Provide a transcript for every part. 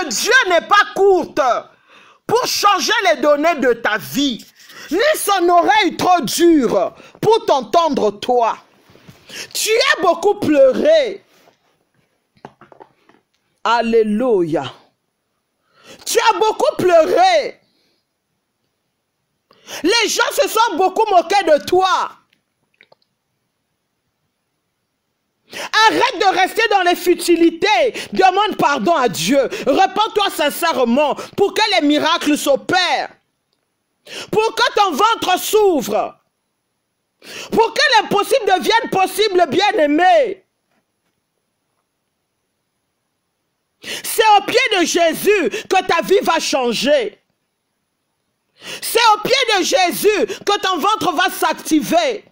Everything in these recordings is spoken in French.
de Dieu n'est pas courte pour changer les données de ta vie, ni son oreille trop dure pour t'entendre toi. Tu as beaucoup pleuré. Alléluia. Tu as beaucoup pleuré. Les gens se sont beaucoup moqués de toi. Arrête de rester dans les futilités. Demande pardon à Dieu. Repens-toi sincèrement pour que les miracles s'opèrent. Pour que ton ventre s'ouvre. Pour que l'impossible devienne possible, bien-aimé. C'est au pied de Jésus que ta vie va changer. C'est au pied de Jésus que ton ventre va s'activer.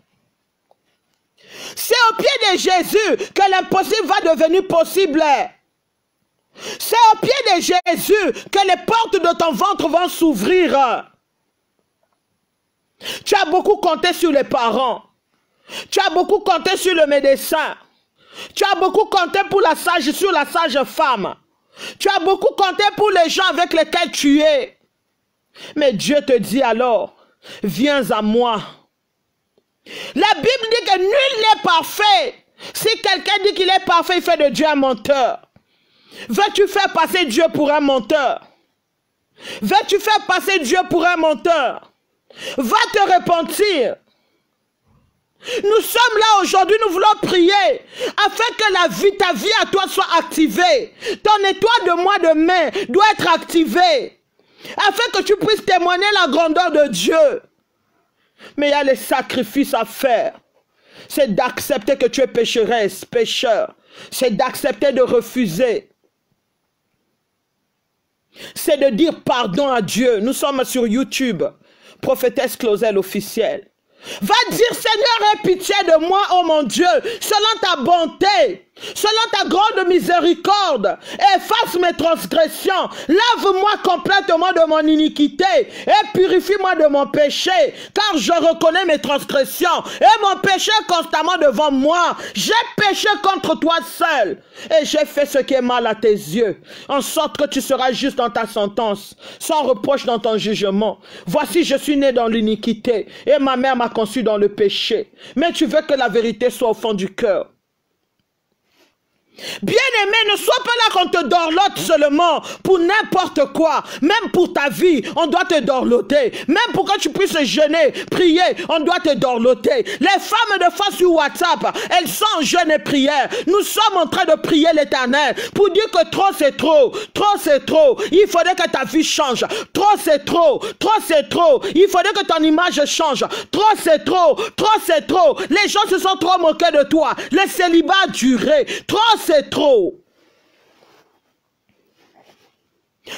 C'est au pied de Jésus que l'impossible va devenir possible. C'est au pied de Jésus que les portes de ton ventre vont s'ouvrir. Tu as beaucoup compté sur les parents. Tu as beaucoup compté sur le médecin. Tu as beaucoup compté sur la sage femme. Tu as beaucoup compté pour les gens avec lesquels tu es. Mais Dieu te dit alors, viens à moi. La Bible dit que nul n'est parfait. Si quelqu'un dit qu'il est parfait, il fait de Dieu un menteur. Veux-tu faire passer Dieu pour un menteur? Veux-tu faire passer Dieu pour un menteur? Va te repentir. Nous sommes là aujourd'hui, nous voulons prier afin que ta vie à toi soit activée. Ton étoile de mois de mai doit être activée afin que tu puisses témoigner la grandeur de Dieu. Mais il y a les sacrifices à faire. C'est d'accepter que tu es pécheresse, pécheur. C'est d'accepter de refuser. C'est de dire pardon à Dieu. Nous sommes sur YouTube. Prophétesse Claudel officielle. Va dire, Seigneur, aie pitié de moi, oh mon Dieu, selon ta bonté, selon ta grande miséricorde, efface mes transgressions, lave-moi complètement de mon iniquité et purifie-moi de mon péché, car je reconnais mes transgressions et mon péché est constamment devant moi. J'ai péché contre toi seul et j'ai fait ce qui est mal à tes yeux, en sorte que tu seras juste dans ta sentence, sans reproche dans ton jugement. Voici, je suis né dans l'iniquité et ma mère m'a conçu dans le péché. Mais tu veux que la vérité soit au fond du cœur. Bien-aimé, ne sois pas là qu'on te dorlote seulement pour n'importe quoi. Même pour ta vie, on doit te dorloter. Même pour que tu puisses jeûner, prier, on doit te dorloter. Les femmes de face sur WhatsApp, elles sont en jeûne et prière. Nous sommes en train de prier l'Éternel pour dire que trop c'est trop. Trop c'est trop. Il faudrait que ta vie change. Trop c'est trop. Trop c'est trop. Il faudrait que ton image change. Trop c'est trop. Trop c'est trop. Les gens se sont trop moqués de toi. Le célibat a duré. Trop c'est trop.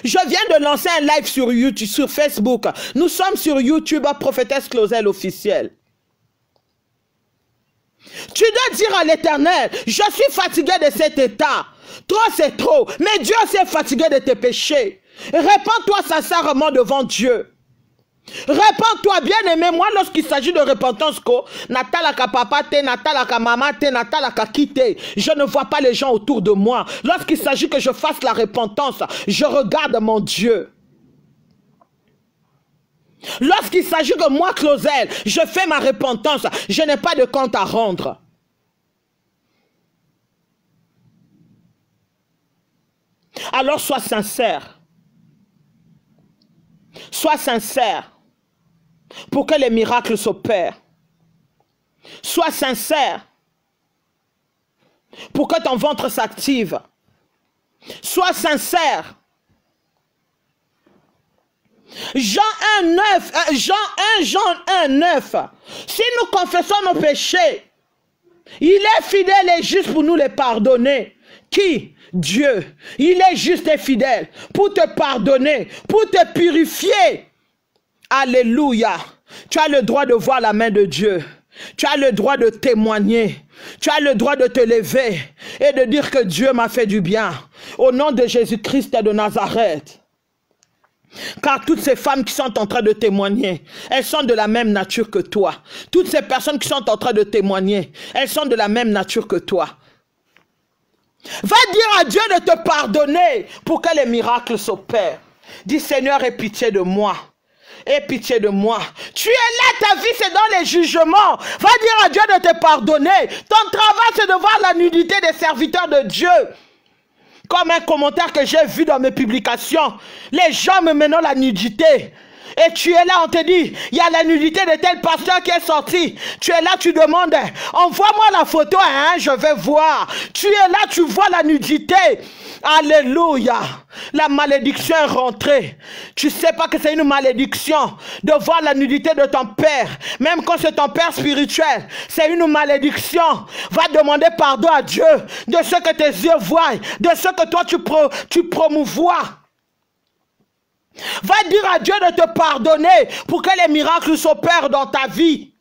Je viens de lancer un live sur YouTube, sur Facebook. Nous sommes sur YouTube à Prophétesse Claudel officielle. Tu dois dire à l'Éternel, je suis fatigué de cet état. Trop c'est trop. Mais Dieu s'est fatigué de tes péchés. Répands-toi sincèrement devant Dieu. Répands-toi, bien-aimé. Moi, lorsqu'il s'agit de repentance, natalaka papa te, natalaka maman te, natalaka kite, je ne vois pas les gens autour de moi. Lorsqu'il s'agit que je fasse la repentance, je regarde mon Dieu. Lorsqu'il s'agit que moi, Claudel, je fais ma repentance, je n'ai pas de compte à rendre. Alors sois sincère. Sois sincère pour que les miracles s'opèrent. Sois sincère pour que ton ventre s'active. Sois sincère. Jean 1, 9. Si nous confessons nos péchés, il est fidèle et juste pour nous les pardonner. Qui? Dieu. Il est juste et fidèle pour te pardonner, pour te purifier. Alléluia. Tu as le droit de voir la main de Dieu. Tu as le droit de témoigner. Tu as le droit de te lever et de dire que Dieu m'a fait du bien. Au nom de Jésus-Christ de Nazareth. Car toutes ces femmes qui sont en train de témoigner, elles sont de la même nature que toi. Toutes ces personnes qui sont en train de témoigner, elles sont de la même nature que toi. Va dire à Dieu de te pardonner pour que les miracles s'opèrent. Dis Seigneur, aie pitié de moi. Aie pitié de moi. Tu es là, ta vie c'est dans les jugements. Va dire à Dieu de te pardonner. Ton travail c'est de voir la nudité des serviteurs de Dieu. Comme un commentaire que j'ai vu dans mes publications. Les gens me mènent la nudité. Et tu es là, on te dit, il y a la nudité de tel pasteur qui est sorti. Tu es là, tu demandes, envoie-moi la photo, hein, je vais voir. Tu es là, tu vois la nudité. Alléluia. La malédiction est rentrée. Tu sais pas que c'est une malédiction de voir la nudité de ton père. Même quand c'est ton père spirituel, c'est une malédiction. Va demander pardon à Dieu de ce que tes yeux voient, de ce que toi tu promouvois. Va dire à Dieu de te pardonner pour que les miracles s'opèrent dans ta vie.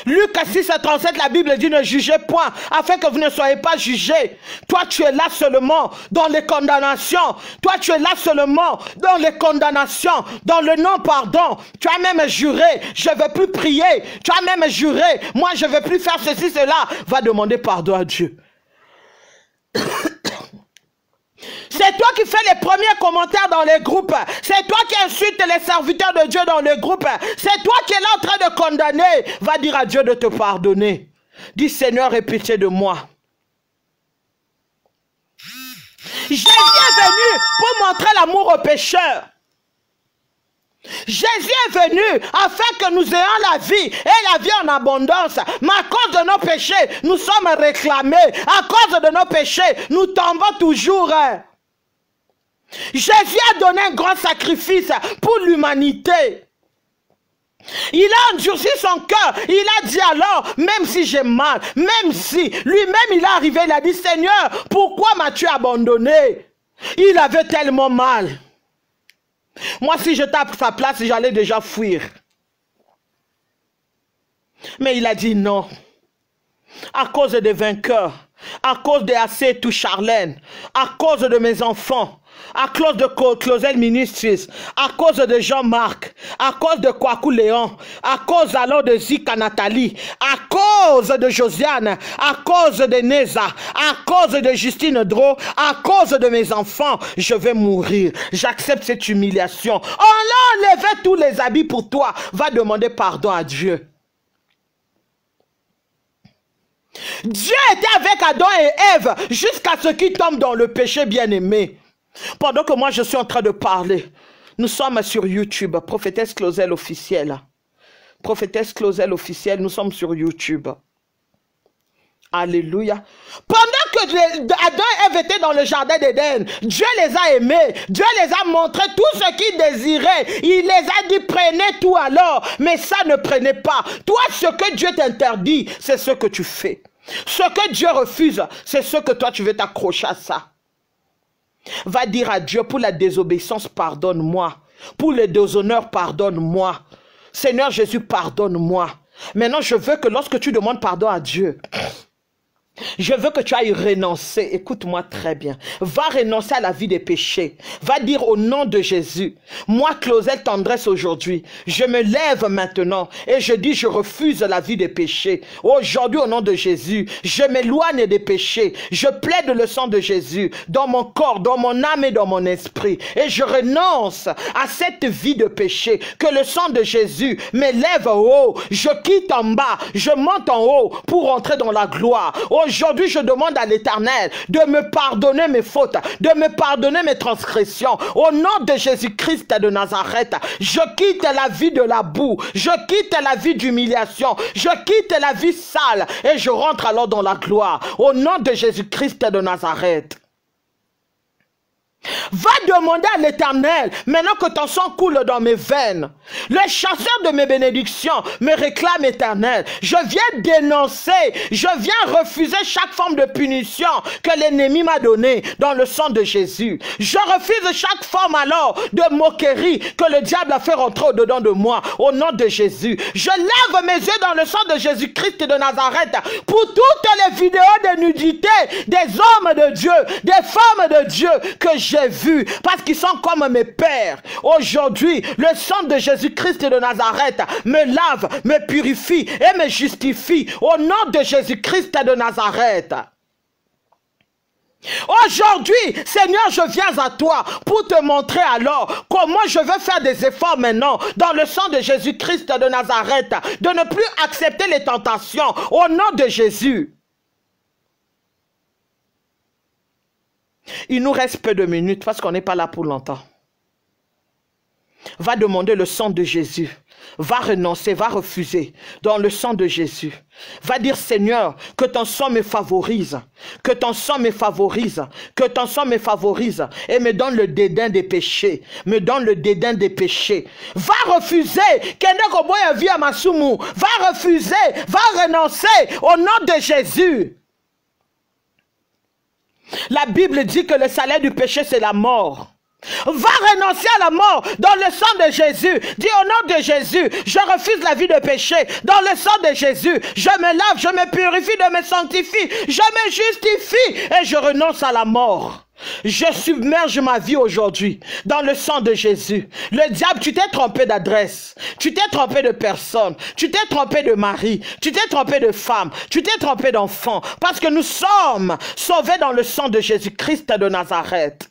Luc 6:37, la Bible dit ne jugez point, afin que vous ne soyez pas jugés. Toi, tu es là seulement dans les condamnations. Toi, tu es là seulement dans les condamnations, dans le non-pardon. Tu as même juré, je ne vais plus prier. Tu as même juré, moi, je ne vais plus faire ceci, cela. Va demander pardon à Dieu. C'est toi qui fais les premiers commentaires dans les groupes. C'est toi qui insultes les serviteurs de Dieu dans les groupes. C'est toi qui es là en train de condamner. Va dire à Dieu de te pardonner. Dis Seigneur, aie pitié de moi. Jésus est venu pour montrer l'amour aux pécheurs. Jésus est venu afin que nous ayons la vie et la vie en abondance. Mais à cause de nos péchés, nous sommes réclamés. À cause de nos péchés, nous tombons toujours. Jésus a donné un grand sacrifice pour l'humanité. Il a endurci son cœur. Il a dit alors, même si j'ai mal, même si lui-même il est arrivé, il a dit Seigneur, pourquoi m'as-tu abandonné? Il avait tellement mal. Moi, si je tape sa place, j'allais déjà fuir. Mais il a dit non. À cause des vainqueurs, à cause des AC tout Charlène, à cause de mes enfants, à cause de Closel Ministries, à cause de Jean-Marc, à cause de Kwaku Léon, à cause alors de Zika Nathalie, à cause de Josiane, à cause de Neza, à cause de Justine Dro, à cause de mes enfants, je vais mourir. J'accepte cette humiliation. On a enlevé tous les habits pour toi. Va demander pardon à Dieu. Dieu était avec Adam et Ève jusqu'à ce qu'ils tombent dans le péché, bien-aimé. Pendant que moi je suis en train de parler, nous sommes sur YouTube, Prophétesse Closel officielle. Prophétesse Closel officielle, nous sommes sur YouTube. Alléluia. Pendant que Adam et Ève étaient dans le jardin d'Éden, Dieu les a aimés, Dieu les a montré tout ce qu'ils désiraient. Il les a dit prenez tout alors, mais ça ne prenez pas. Toi, ce que Dieu t'interdit, c'est ce que tu fais. Ce que Dieu refuse, c'est ce que toi tu veux t'accrocher à ça. Va dire à Dieu pour la désobéissance, pardonne-moi. Pour le déshonneur, pardonne-moi. Seigneur Jésus, pardonne-moi. Maintenant, je veux que lorsque tu demandes pardon à Dieu, je veux que tu ailles renoncer. Écoute-moi très bien. Va renoncer à la vie des péchés. Va dire au nom de Jésus, moi, Closel Tendresse aujourd'hui, je me lève maintenant et je dis, je refuse la vie des péchés. Aujourd'hui, au nom de Jésus, je m'éloigne des péchés. Je plaide le sang de Jésus dans mon corps, dans mon âme et dans mon esprit. Et je renonce à cette vie de péché. Que le sang de Jésus m'élève au haut. Je quitte en bas. Je monte en haut pour entrer dans la gloire. Aujourd'hui, je demande à l'Éternel de me pardonner mes fautes, de me pardonner mes transgressions. Au nom de Jésus-Christ de Nazareth, je quitte la vie de la boue, je quitte la vie d'humiliation, je quitte la vie sale et je rentre alors dans la gloire. Au nom de Jésus-Christ de Nazareth. Va demander à l'Éternel, maintenant que ton sang coule dans mes veines, le chasseur de mes bénédictions me réclame, Éternel. Je viens dénoncer, je viens refuser chaque forme de punition que l'ennemi m'a donnée dans le sang de Jésus. Je refuse chaque forme alors de moquerie que le diable a fait rentrer au-dedans de moi, au nom de Jésus. Je lève mes yeux dans le sang de Jésus-Christ de Nazareth pour toutes les vidéos de nudité des hommes de Dieu, des femmes de Dieu que j'ai vues. vu, parce qu'ils sont comme mes pères. Aujourd'hui, le sang de Jésus-Christ de Nazareth me lave, me purifie et me justifie au nom de Jésus-Christ de Nazareth. Aujourd'hui, Seigneur, je viens à toi pour te montrer alors comment je veux faire des efforts maintenant dans le sang de Jésus-Christ de Nazareth, de ne plus accepter les tentations au nom de Jésus. Il nous reste peu de minutes parce qu'on n'est pas là pour longtemps. Va demander le sang de Jésus. Va renoncer, va refuser dans le sang de Jésus. Va dire, Seigneur, que ton sang me favorise, que ton sang me favorise, que ton sang me favorise et me donne le dédain des péchés, me donne le dédain des péchés. Va refuser, va refuser, va renoncer au nom de Jésus. La Bible dit que le salaire du péché, c'est la mort. Va renoncer à la mort dans le sang de Jésus. Dis au nom de Jésus, je refuse la vie de péché. Dans le sang de Jésus, je me lave, je me purifie, je me sanctifie, je me justifie et je renonce à la mort. Je submerge ma vie aujourd'hui dans le sang de Jésus. Le diable, tu t'es trompé d'adresse, tu t'es trompé de personne, tu t'es trompé de mari, tu t'es trompé de femme, tu t'es trompé d'enfant, parce que nous sommes sauvés dans le sang de Jésus-Christ de Nazareth.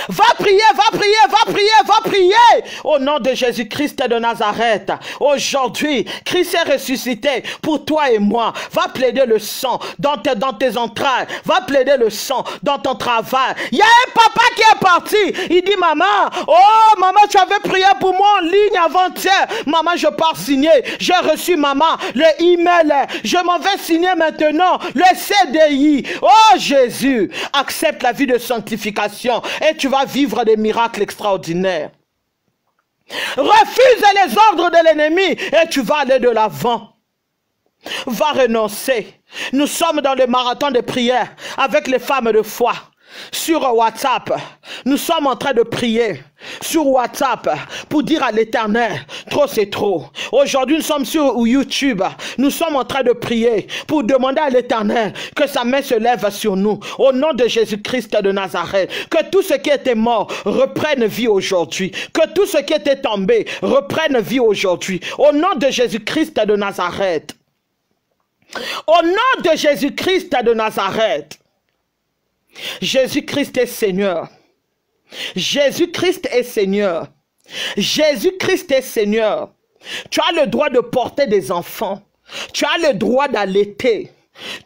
Va prier, va prier, va prier, va prier au nom de Jésus-Christ de Nazareth. Aujourd'hui, Christ est ressuscité pour toi et moi. Va plaider le sang dans tes entrailles. Va plaider le sang dans ton travail. Il y a un papa qui est parti. Il dit, maman, oh maman, tu avais prié pour moi en ligne avant-hier. Maman, je pars signer. J'ai reçu, maman, le email. Je m'en vais signer maintenant le CDI. Oh Jésus, accepte la vie de sanctification. Et tu vas vivre des miracles extraordinaires. Refuse les ordres de l'ennemi et tu vas aller de l'avant. Va renoncer. Nous sommes dans le marathon de prière avec les femmes de foi. Sur WhatsApp, nous sommes en train de prier sur WhatsApp pour dire à l'Éternel, trop c'est trop. Aujourd'hui, nous sommes sur YouTube, nous sommes en train de prier pour demander à l'Éternel que sa main se lève sur nous. Au nom de Jésus-Christ de Nazareth, que tout ce qui était mort reprenne vie aujourd'hui. Que tout ce qui était tombé reprenne vie aujourd'hui. Au nom de Jésus-Christ de Nazareth. Au nom de Jésus-Christ de Nazareth. Jésus-Christ est Seigneur. Jésus-Christ est Seigneur. Jésus-Christ est Seigneur. Tu as le droit de porter des enfants. Tu as le droit d'allaiter.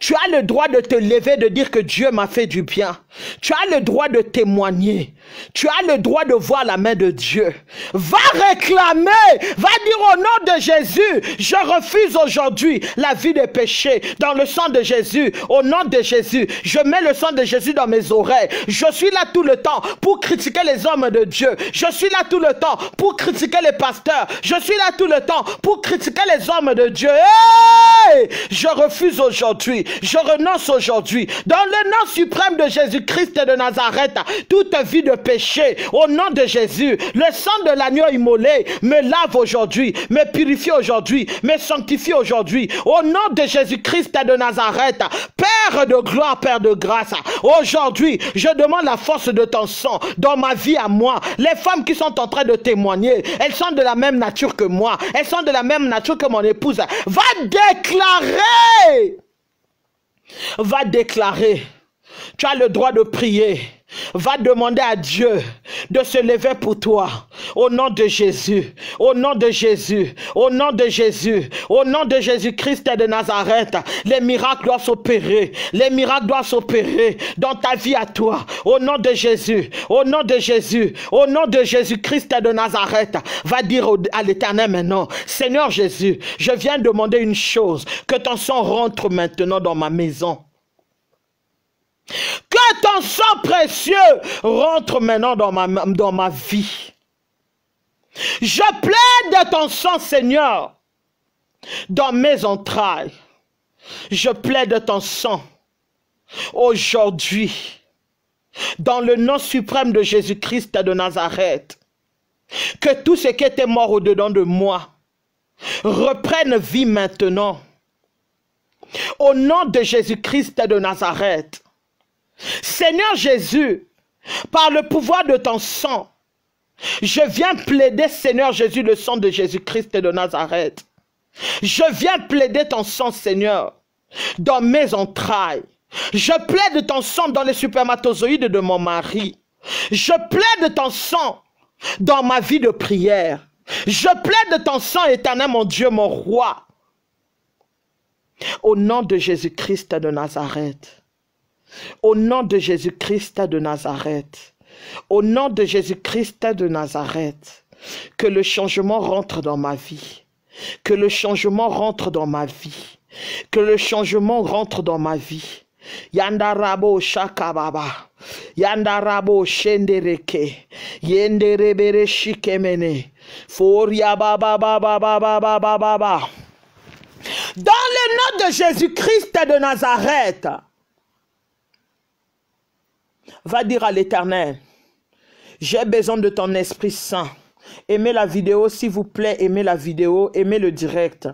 Tu as le droit de te lever, de dire que Dieu m'a fait du bien. Tu as le droit de témoigner. Tu as le droit de voir la main de Dieu. Va réclamer, va dire au nom de Jésus, je refuse aujourd'hui la vie des péchés dans le sang de Jésus. Au nom de Jésus, je mets le sang de Jésus dans mes oreilles. Je suis là tout le temps pour critiquer les hommes de Dieu. Je suis là tout le temps pour critiquer les pasteurs. Je suis là tout le temps pour critiquer les hommes de Dieu. Hey! Je refuse aujourd'hui. Je renonce aujourd'hui, dans le nom suprême de Jésus-Christ de Nazareth, toute vie de péché, au nom de Jésus, le sang de l'agneau immolé me lave aujourd'hui, me purifie aujourd'hui, me sanctifie aujourd'hui, au nom de Jésus-Christ de Nazareth, Père de gloire, Père de grâce, aujourd'hui, je demande la force de ton sang dans ma vie à moi. Les femmes qui sont en train de témoigner, elles sont de la même nature que moi, elles sont de la même nature que mon épouse. Va déclarer. Va déclarer, tu as le droit de prier. Va demander à Dieu de se lever pour toi. Au nom de Jésus, au nom de Jésus, au nom de Jésus, au nom de Jésus-Christ de Nazareth, les miracles doivent s'opérer. Les miracles doivent s'opérer dans ta vie à toi. Au nom de Jésus, au nom de Jésus, au nom de Jésus-Christ de Nazareth, va dire à l'Éternel maintenant, Seigneur Jésus, je viens demander une chose, que ton sang rentre maintenant dans ma maison. Que ton sang précieux rentre maintenant dans ma vie. Je plaide ton sang, Seigneur, dans mes entrailles. Je plaide ton sang aujourd'hui, dans le nom suprême de Jésus-Christ de Nazareth. Que tout ce qui était mort au-dedans de moi reprenne vie maintenant. Au nom de Jésus-Christ de Nazareth. Seigneur Jésus, par le pouvoir de ton sang, je viens plaider, Seigneur Jésus, le sang de Jésus-Christ de Nazareth. Je viens plaider ton sang, Seigneur, dans mes entrailles. Je plaide ton sang dans les spermatozoïdes de mon mari. Je plaide ton sang dans ma vie de prière. Je plaide ton sang, éternel, mon Dieu, mon roi. Au nom de Jésus-Christ de Nazareth. Au nom de Jésus-Christ de Nazareth. Au nom de Jésus-Christ de Nazareth. Que le changement rentre dans ma vie. Que le changement rentre dans ma vie. Que le changement rentre dans ma vie. Yandarabo shakababa. Yandarabo shendereke. Yenderebere shikemene. Foria baba baba baba baba baba. Dans le nom de Jésus-Christ de Nazareth. Va dire à l'Éternel, j'ai besoin de ton Esprit Saint. Aimez la vidéo, s'il vous plaît, aimez la vidéo, aimez le direct.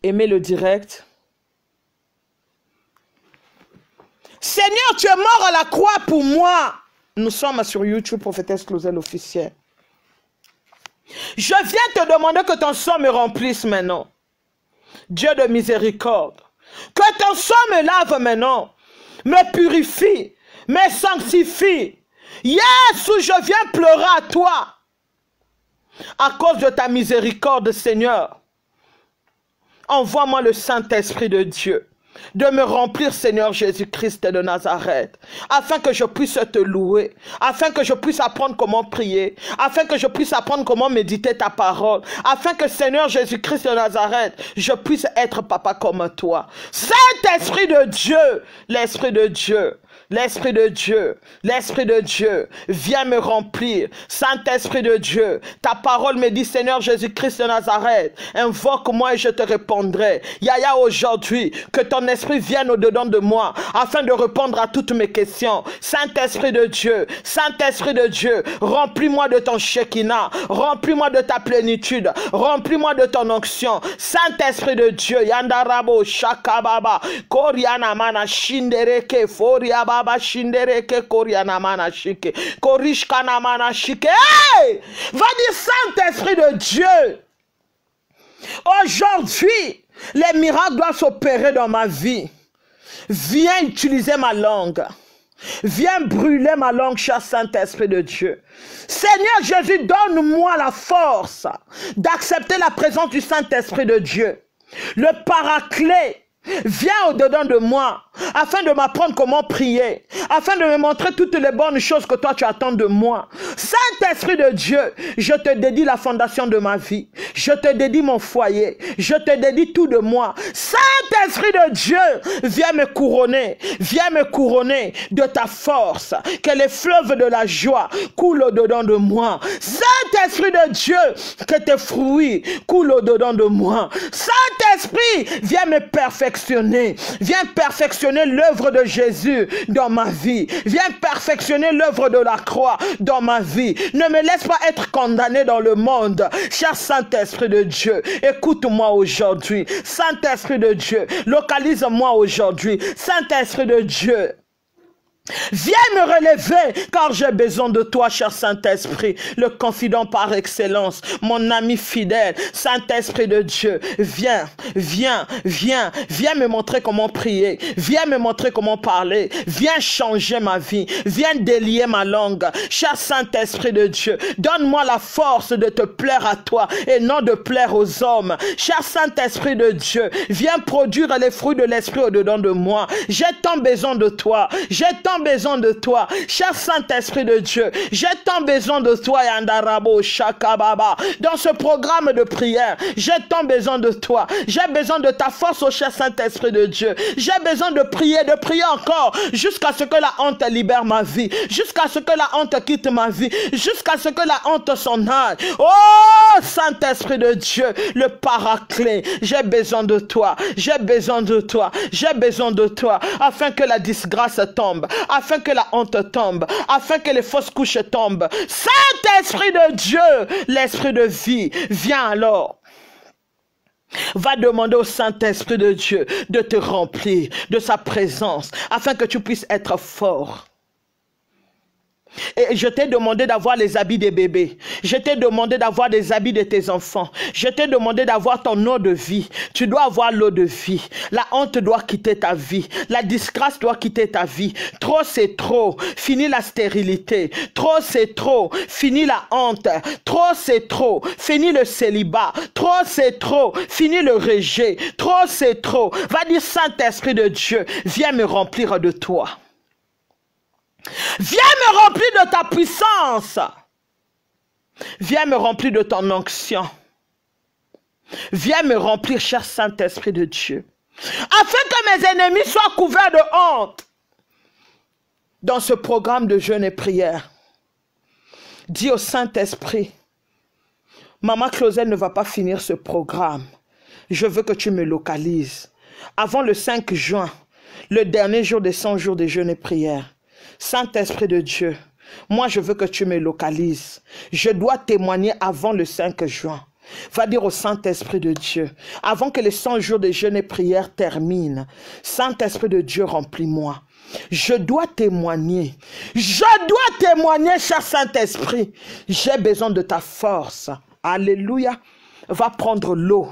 Aimez le direct. Seigneur, tu es mort à la croix pour moi. Nous sommes sur YouTube, Prophétesse Claudel officielle. Je viens te demander que ton sang me remplisse maintenant. Dieu de miséricorde. Que ton sang me lave maintenant. Me purifie. Me sanctifie. Yes, je viens pleurer à toi. À cause de ta miséricorde, Seigneur. Envoie-moi le Saint-Esprit de Dieu. De me remplir, Seigneur Jésus-Christ de Nazareth, afin que je puisse te louer, afin que je puisse apprendre comment prier, afin que je puisse apprendre comment méditer ta parole, afin que, Seigneur Jésus-Christ de Nazareth, je puisse être papa comme toi. Saint-Esprit de Dieu, l'Esprit de Dieu, l'Esprit de Dieu, l'Esprit de Dieu, viens me remplir. Saint-Esprit de Dieu, ta parole me dit, Seigneur Jésus-Christ de Nazareth, invoque-moi et je te répondrai. Yaya, aujourd'hui, que ton esprit vienne au-dedans de moi, afin de répondre à toutes mes questions. Saint-Esprit de Dieu, Saint-Esprit de Dieu, remplis-moi de ton Shekinah, remplis-moi de ta plénitude, remplis-moi de ton onction. Saint-Esprit de Dieu, Yandarabo, Shakababa, Koriana Mana, Shindereke, Foriaba, Shindereke, Koriana Mana, Shike, Korishkana Mana, Shike. Hey! Va dire Saint-Esprit de Dieu. Aujourd'hui, les miracles doivent s'opérer dans ma vie. Viens utiliser ma langue. Viens brûler ma langue, cher Saint-Esprit de Dieu. Seigneur Jésus, donne-moi la force d'accepter la présence du Saint-Esprit de Dieu. Le Paraclet. Viens au-dedans de moi, afin de m'apprendre comment prier, afin de me montrer toutes les bonnes choses que toi tu attends de moi. Saint-Esprit de Dieu, je te dédie la fondation de ma vie, je te dédie mon foyer, je te dédie tout de moi. Saint-Esprit de Dieu, viens me couronner de ta force, que les fleuves de la joie coulent au-dedans de moi. Saint-Esprit de Dieu, que tes fruits coulent au-dedans de moi. Saint-Esprit, viens me perfectionner. Viens perfectionner l'œuvre de Jésus dans ma vie. Viens perfectionner l'œuvre de la croix dans ma vie. Ne me laisse pas être condamné dans le monde. Cher Saint-Esprit de Dieu, écoute-moi aujourd'hui. Saint-Esprit de Dieu, localise-moi aujourd'hui. Saint-Esprit de Dieu, viens me relever, car j'ai besoin de toi, cher Saint-Esprit, le confident par excellence, mon ami fidèle. Saint-Esprit de Dieu, viens me montrer comment prier, viens me montrer comment parler, viens changer ma vie, viens délier ma langue. Cher Saint-Esprit de Dieu, donne-moi la force de te plaire à toi et non de plaire aux hommes. Cher Saint-Esprit de Dieu, viens produire les fruits de l'Esprit au-dedans de moi. J'ai tant besoin de toi, j'ai tant besoin de toi, cher Saint-Esprit de Dieu, j'ai tant besoin de toi, Yandarabo Shakababa, dans ce programme de prière, j'ai tant besoin de toi, j'ai besoin de ta force, au cher Saint-Esprit de Dieu, j'ai besoin de prier encore, jusqu'à ce que la honte libère ma vie, jusqu'à ce que la honte quitte ma vie, jusqu'à ce que la honte s'en aille. Oh, Saint-Esprit de Dieu, le Paraclet, j'ai besoin de toi, j'ai besoin de toi, j'ai besoin de toi, afin que la disgrâce tombe, afin que la honte tombe, afin que les fausses couches tombent. Saint-Esprit de Dieu, l'Esprit de vie, viens alors. Va demander au Saint-Esprit de Dieu de te remplir de sa présence, afin que tu puisses être fort. Et je t'ai demandé d'avoir les habits des bébés. Je t'ai demandé d'avoir des habits de tes enfants. Je t'ai demandé d'avoir ton eau de vie. Tu dois avoir l'eau de vie. La honte doit quitter ta vie. La disgrâce doit quitter ta vie. Trop, c'est trop. Fini la stérilité. Trop, c'est trop. Fini la honte. Trop, c'est trop. Fini le célibat. Trop, c'est trop. Fini le rejet. Trop, c'est trop. Va dire, Saint-Esprit de Dieu, viens me remplir de toi. Viens me remplir de ta puissance. Viens me remplir de ton onction. Viens me remplir, cher Saint-Esprit de Dieu, afin que mes ennemis soient couverts de honte. Dans ce programme de jeûne et prière, dis au Saint-Esprit, Maman Claudel ne va pas finir ce programme. Je veux que tu me localises. Avant le 5 juin, le dernier jour des 100 jours de jeûne et prière, Saint-Esprit de Dieu, moi je veux que tu me localises. Je dois témoigner avant le 5 juin. Va dire au Saint-Esprit de Dieu, avant que les 100 jours de jeûne et prière terminent, Saint-Esprit de Dieu, remplis-moi. Je dois témoigner. Je dois témoigner, cher Saint-Esprit. J'ai besoin de ta force. Alléluia. Va prendre l'eau.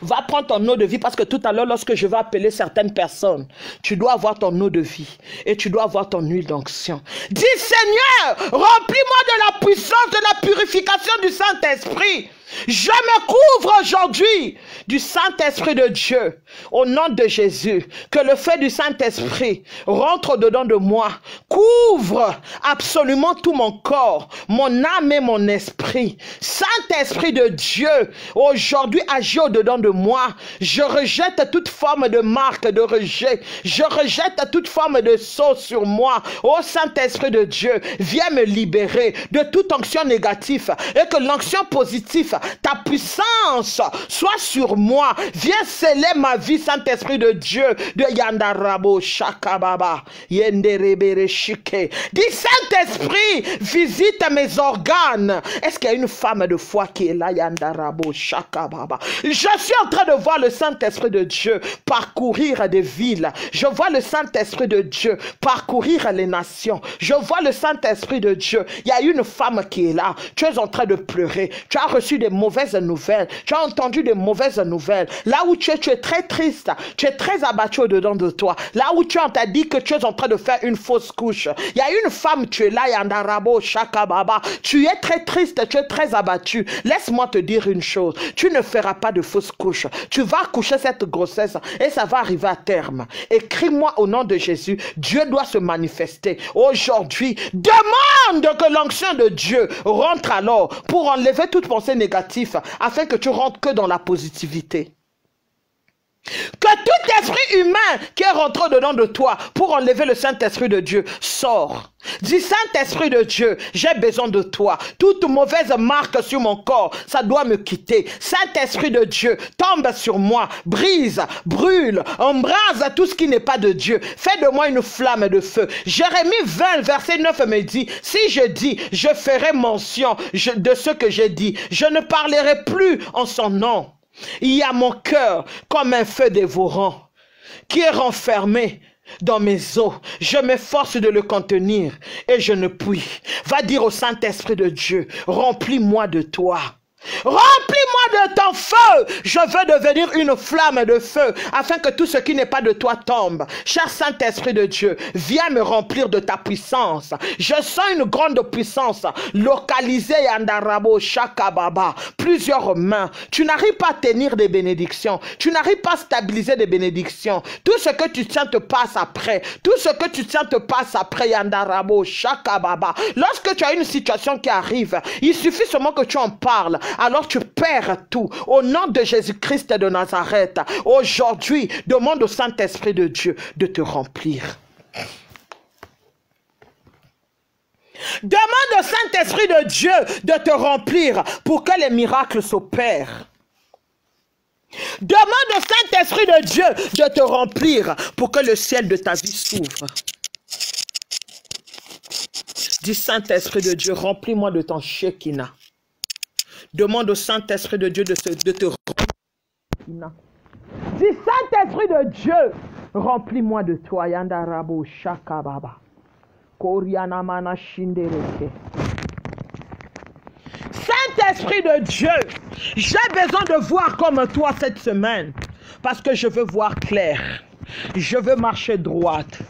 Va prendre ton eau de vie, parce que tout à l'heure, lorsque je vais appeler certaines personnes, tu dois avoir ton eau de vie et tu dois avoir ton huile d'onction. Dis, Seigneur, remplis-moi de la puissance de la purification du Saint-Esprit. Je me couvre aujourd'hui du Saint-Esprit de Dieu, au nom de Jésus. Que le feu du Saint-Esprit rentre dedans de moi, couvre absolument tout mon corps, mon âme et mon esprit. Saint-Esprit de Dieu, aujourd'hui agis au-dedans de moi. Je rejette toute forme de marque de rejet. Je rejette toute forme de saut sur moi. Ô Saint-Esprit de Dieu, viens me libérer de toute onction négative et que l'onction positive, ta puissance soit sur moi. Viens sceller ma vie, Saint-Esprit de Dieu. De Yandarabo Shakababa Yenderebere Shike. Dis, Saint-Esprit, visite mes organes. Est-ce qu'il y a une femme de foi qui est là? Yandarabo Shakababa. Je suis en train de voir le Saint-Esprit de Dieu parcourir des villes. Je vois le Saint-Esprit de Dieu parcourir les nations. Je vois le Saint-Esprit de Dieu. Il y a une femme qui est là. Tu es en train de pleurer. Tu as reçu des mauvaises nouvelles. Tu as entendu des mauvaises nouvelles. Là où tu es très triste. Tu es très abattu au-dedans de toi. Là où tu as dit que tu es en train de faire une fausse couche. Il y a une femme, tu es là, Yandarabo Shakababa. Tu es très triste, tu es très abattu. Laisse-moi te dire une chose. Tu ne feras pas de fausse couche. Tu vas coucher cette grossesse et ça va arriver à terme. Écris-moi au nom de Jésus. Dieu doit se manifester. Aujourd'hui, demande que l'onction de Dieu rentre alors pour enlever toute pensée négative afin que tu rentres que dans la positivité. Que tout esprit humain qui est rentré dedans de toi pour enlever le Saint-Esprit de Dieu sort. Dis, Saint-Esprit de Dieu, j'ai besoin de toi. Toute mauvaise marque sur mon corps, ça doit me quitter. Saint-Esprit de Dieu, tombe sur moi, brise, brûle, embrase tout ce qui n'est pas de Dieu. Fais de moi une flamme de feu. Jérémie 20, verset 9 me dit, si je dis, je ferai mention de ce que j'ai dit. Je ne parlerai plus en son nom. Il y a mon cœur comme un feu dévorant qui est renfermé dans mes os. Je m'efforce de le contenir et je ne puis. Va dire au Saint-Esprit de Dieu, remplis-moi de toi. Remplis-moi de ton feu. Je veux devenir une flamme de feu afin que tout ce qui n'est pas de toi tombe. Cher Saint-Esprit de Dieu, viens me remplir de ta puissance. Je sens une grande puissance localisée Yandarabo Shakababa. Plusieurs mains. Tu n'arrives pas à tenir des bénédictions. Tu n'arrives pas à stabiliser des bénédictions. Tout ce que tu tiens te passe après. Tout ce que tu tiens te passe après Yandarabo Shakababa. Lorsque tu as une situation qui arrive, il suffit seulement que tu en parles. Alors tu perds tout. Au nom de Jésus-Christ de Nazareth, aujourd'hui, demande au Saint-Esprit de Dieu de te remplir. Demande au Saint-Esprit de Dieu de te remplir pour que les miracles s'opèrent. Demande au Saint-Esprit de Dieu de te remplir pour que le ciel de ta vie s'ouvre. Dis, Saint-Esprit de Dieu, remplis-moi de ton Shekinah. Demande au Saint-Esprit de Dieu de te remplir. Dis, Saint-Esprit de Dieu, Remplis-moi de toi. Yandarabo Shakababa. Korianamana Shindereke. Saint-Esprit de Dieu, j'ai besoin de voir comme toi cette semaine. Parce que je veux voir clair. Je veux marcher droite.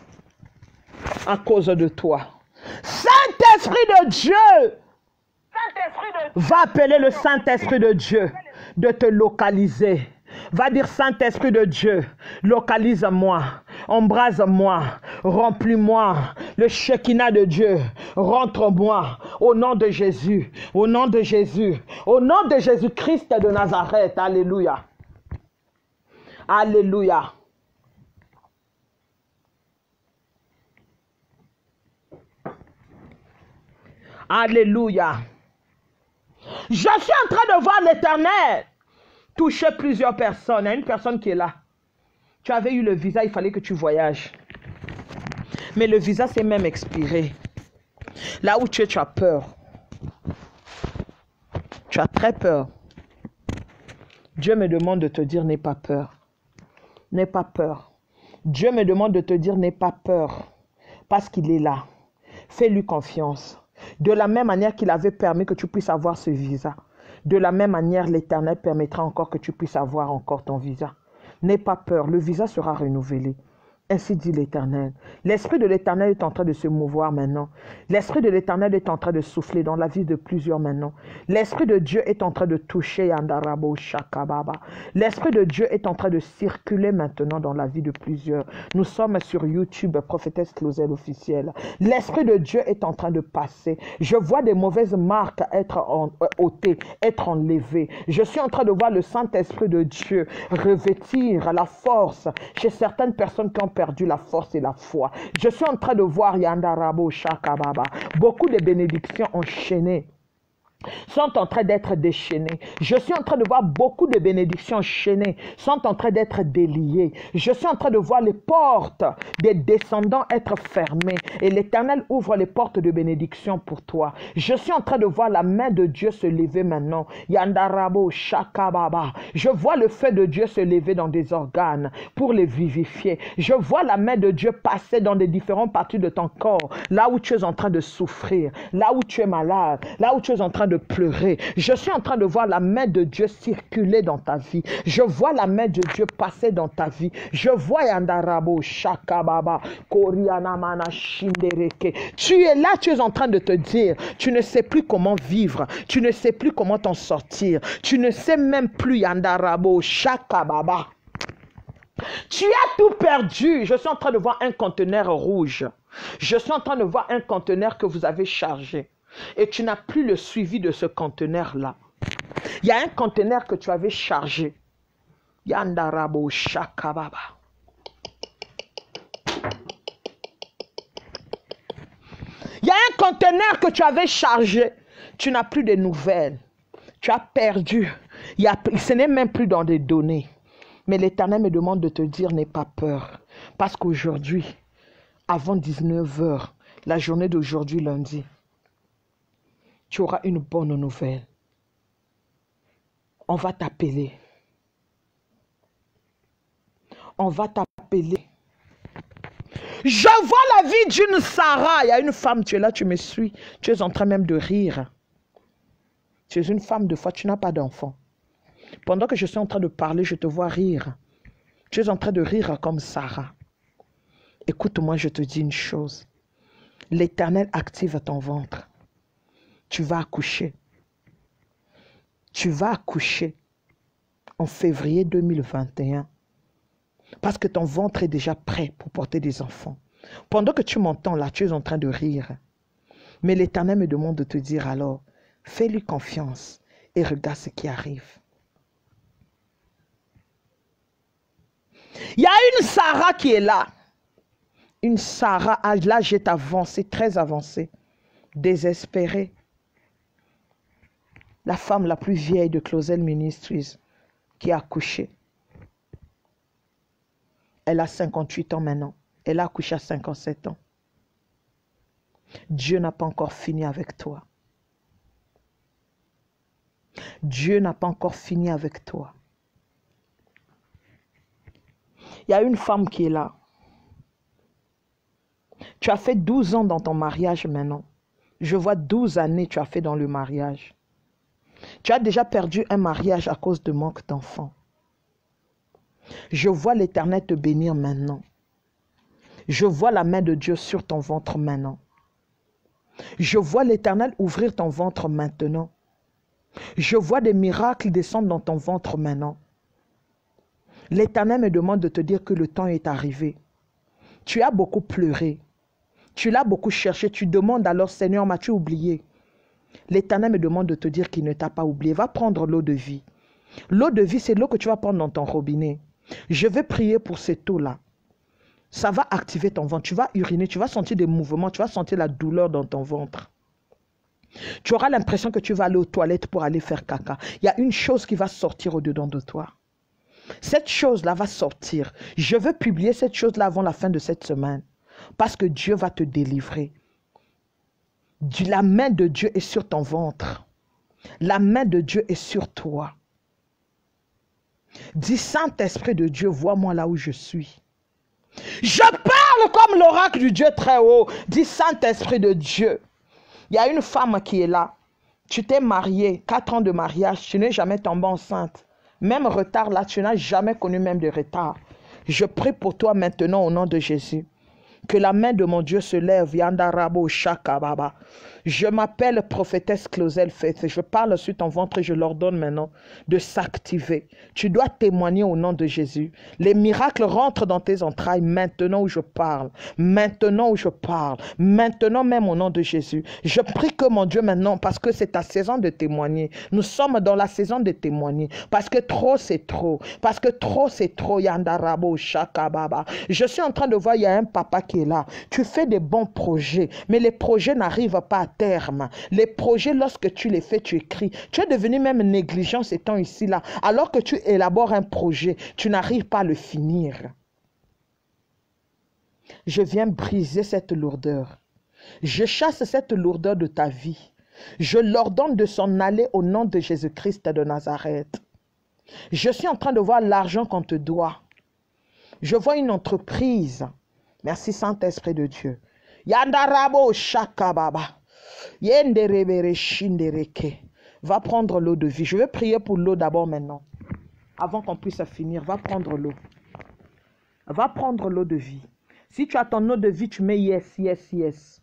À cause de toi. Saint-Esprit de Dieu. Va appeler le Saint-Esprit de Dieu de te localiser. Va dire Saint-Esprit de Dieu, localise-moi, embrase-moi, remplis-moi. Le Shekinah de Dieu, rentre-moi au nom de Jésus, au nom de Jésus, au nom de Jésus-Christ de Nazareth. Alléluia. Alléluia. Alléluia. Je suis en train de voir l'Éternel toucher plusieurs personnes. Il y a une personne qui est là. Tu avais eu le visa, il fallait que tu voyages. Mais le visa s'est même expiré. Là où tu es, tu as peur. Tu as très peur. Dieu me demande de te dire, n'aie pas peur. N'aie pas peur. Dieu me demande de te dire, n'aie pas peur. Parce qu'il est là. Fais-lui confiance. De la même manière qu'il avait permis que tu puisses avoir ce visa, de la même manière, l'Éternel permettra encore que tu puisses avoir encore ton visa. N'aie pas peur, le visa sera renouvelé. Ainsi dit l'Éternel. L'Esprit de l'Éternel est en train de se mouvoir maintenant. L'Esprit de l'Éternel est en train de souffler dans la vie de plusieurs maintenant. L'Esprit de Dieu est en train de toucher Yandarabo Shakababa. L'Esprit de Dieu est en train de circuler maintenant dans la vie de plusieurs. Nous sommes sur YouTube, Prophétesse Claudel officielle. L'Esprit de Dieu est en train de passer. Je vois des mauvaises marques être ôtées, être enlevées. Je suis en train de voir le Saint-Esprit de Dieu revêtir la force chez certaines personnes qui ont perdu la force et la foi. Je suis en train de voir Yandarabo Shakababa. Beaucoup de bénédictions enchaînées sont en train d'être déchaînées. Je suis en train de voir beaucoup de bénédictions enchaînées sont en train d'être déliées. Je suis en train de voir les portes des descendants être fermées et l'Éternel ouvre les portes de bénédiction pour toi. Je suis en train de voir la main de Dieu se lever maintenant. Yandarabo Shakababa. Je vois le feu de Dieu se lever dans des organes pour les vivifier. Je vois la main de Dieu passer dans des différentes parties de ton corps, là où tu es en train de souffrir, là où tu es malade, là où tu es en train de pleurer. Je suis en train de voir la main de Dieu circuler dans ta vie. Je vois la main de Dieu passer dans ta vie. Je vois Yandarabo Shakababa Korianamana Shindereke. Tu es là, tu es en train de te dire, tu ne sais plus comment vivre, tu ne sais plus comment t'en sortir, tu ne sais même plus Yandarabo Shakababa. Tu as tout perdu. Je suis en train de voir un conteneur rouge. Je suis en train de voir un conteneur que vous avez chargé. Et tu n'as plus le suivi de ce conteneur-là. Il y a un conteneur que tu avais chargé. Yandarabo Shakababa. Il y a un conteneur que tu avais chargé. Tu n'as plus de nouvelles. Tu as perdu. Ce n'est même plus dans des données. Mais l'Éternel me demande de te dire, n'aie pas peur. Parce qu'aujourd'hui, avant 19 h, la journée d'aujourd'hui, lundi, tu auras une bonne nouvelle. On va t'appeler. On va t'appeler. Je vois la vie d'une Sarah. Il y a une femme, tu es là, tu me suis. Tu es en train même de rire. Tu es une femme de foi, tu n'as pas d'enfant. Pendant que je suis en train de parler, je te vois rire. Tu es en train de rire comme Sarah. Écoute-moi, je te dis une chose. L'Éternel active ton ventre. Tu vas accoucher. Tu vas accoucher en février 2021. Parce que ton ventre est déjà prêt pour porter des enfants. Pendant que tu m'entends là, tu es en train de rire. Mais l'Éternel me demande de te dire alors, fais-lui confiance et regarde ce qui arrive. Il y a une Sarah qui est là. Une Sarah à l'âge est avancé, très avancé, désespérée. La femme la plus vieille de Claudel Ministries qui a accouché. Elle a 58 ans maintenant. Elle a accouché à 57 ans. Dieu n'a pas encore fini avec toi. Dieu n'a pas encore fini avec toi. Il y a une femme qui est là. Tu as fait 12 ans dans ton mariage maintenant. Je vois 12 années tu as fait dans le mariage. Tu as déjà perdu un mariage à cause de manque d'enfants. Je vois l'Éternel te bénir maintenant. Je vois la main de Dieu sur ton ventre maintenant. Je vois l'Éternel ouvrir ton ventre maintenant. Je vois des miracles descendre dans ton ventre maintenant. L'Éternel me demande de te dire que le temps est arrivé. Tu as beaucoup pleuré. Tu l'as beaucoup cherché. Tu demandes alors, Seigneur, m'as-tu oublié? L'Éternel me demande de te dire qu'il ne t'a pas oublié. Va prendre l'eau de vie. L'eau de vie, c'est l'eau que tu vas prendre dans ton robinet. Je vais prier pour cette eau-là. Ça va activer ton ventre. Tu vas uriner, tu vas sentir des mouvements, tu vas sentir la douleur dans ton ventre. Tu auras l'impression que tu vas aller aux toilettes pour aller faire caca. Il y a une chose qui va sortir au-dedans de toi. Cette chose-là va sortir. Je veux publier cette chose-là avant la fin de cette semaine. Parce que Dieu va te délivrer. La main de Dieu est sur ton ventre. La main de Dieu est sur toi. Dis, Saint-Esprit de Dieu, vois-moi là où je suis. Je parle comme l'oracle du Dieu très haut. Dis, Saint-Esprit de Dieu. Il y a une femme qui est là. Tu t'es mariée, 4 ans de mariage, tu n'es jamais tombée enceinte. Même retard là, tu n'as jamais connu même de retard. Je prie pour toi maintenant au nom de Jésus. Que la main de mon Dieu se lève. Yandarabo Shakababa. Je m'appelle prophétesse Clausel Faith. Je parle sur ton ventre et je l'ordonne maintenant de s'activer. Tu dois témoigner au nom de Jésus. Les miracles rentrent dans tes entrailles maintenant où je parle. Maintenant où je parle. Maintenant même au nom de Jésus. Je prie que mon Dieu maintenant, parce que c'est ta saison de témoigner. Nous sommes dans la saison de témoigner. Parce que trop c'est trop. Parce que trop c'est trop. Yandarabo Shakababa. Je suis en train de voir, il y a un papa qui est là. Tu fais des bons projets, mais les projets n'arrivent pas à terme. Les projets, lorsque tu les fais, tu écris. Tu es devenu même négligent ces temps ici-là. Alors que tu élabores un projet, tu n'arrives pas à le finir. Je viens briser cette lourdeur. Je chasse cette lourdeur de ta vie. Je l'ordonne de s'en aller au nom de Jésus-Christ de Nazareth. Je suis en train de voir l'argent qu'on te doit. Je vois une entreprise. Merci Saint-Esprit de Dieu. Yandarabo Shakababa. Yenderebere Shindereke. Va prendre l'eau de vie. Je vais prier pour l'eau d'abord maintenant. Avant qu'on puisse finir, va prendre l'eau. Va prendre l'eau de vie. Si tu as ton eau de vie, tu mets yes, yes, yes.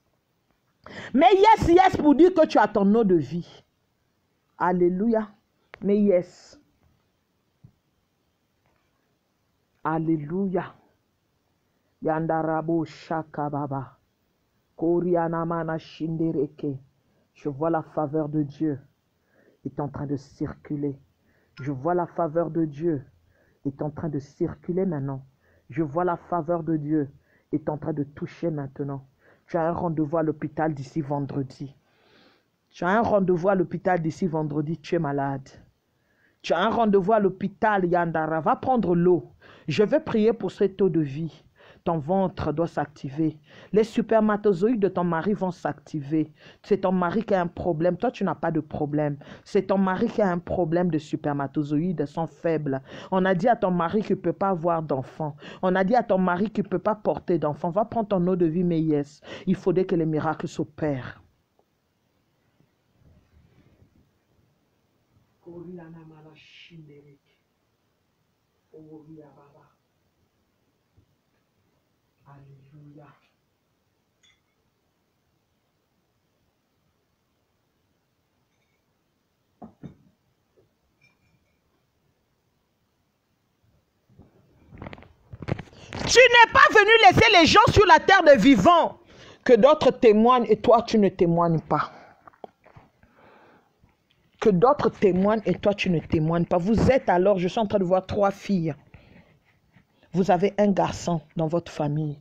Mais yes, yes pour dire que tu as ton eau de vie. Alléluia. Mais yes. Alléluia. Yandarabo Shakababa. Korianamana Shindereke. Je vois la faveur de Dieu est en train de circuler. Je vois la faveur de Dieu est en train de circuler maintenant. Je vois la faveur de Dieu est en train de toucher maintenant. Tu as un rendez-vous à l'hôpital d'ici vendredi. Tu as un rendez-vous à l'hôpital d'ici vendredi, tu es malade. Tu as un rendez-vous à l'hôpital, Yandara. Va prendre l'eau. Je vais prier pour cette eau de vie. Ton ventre doit s'activer. Les spermatozoïdes de ton mari vont s'activer. C'est ton mari qui a un problème. Toi, tu n'as pas de problème. C'est ton mari qui a un problème de spermatozoïdes. Ils sont faibles. On a dit à ton mari qu'il ne peut pas avoir d'enfant. On a dit à ton mari qu'il ne peut pas porter d'enfant. Va prendre ton eau de vie, mais yes. Il faudrait que les miracles s'opèrent. Alléluia. Tu n'es pas venu laisser les gens sur la terre de vivants. Que d'autres témoignent et toi tu ne témoignes pas. Que d'autres témoignent et toi tu ne témoignes pas. Vous êtes alors, je suis en train de voir 3 filles. Vous avez un garçon dans votre famille.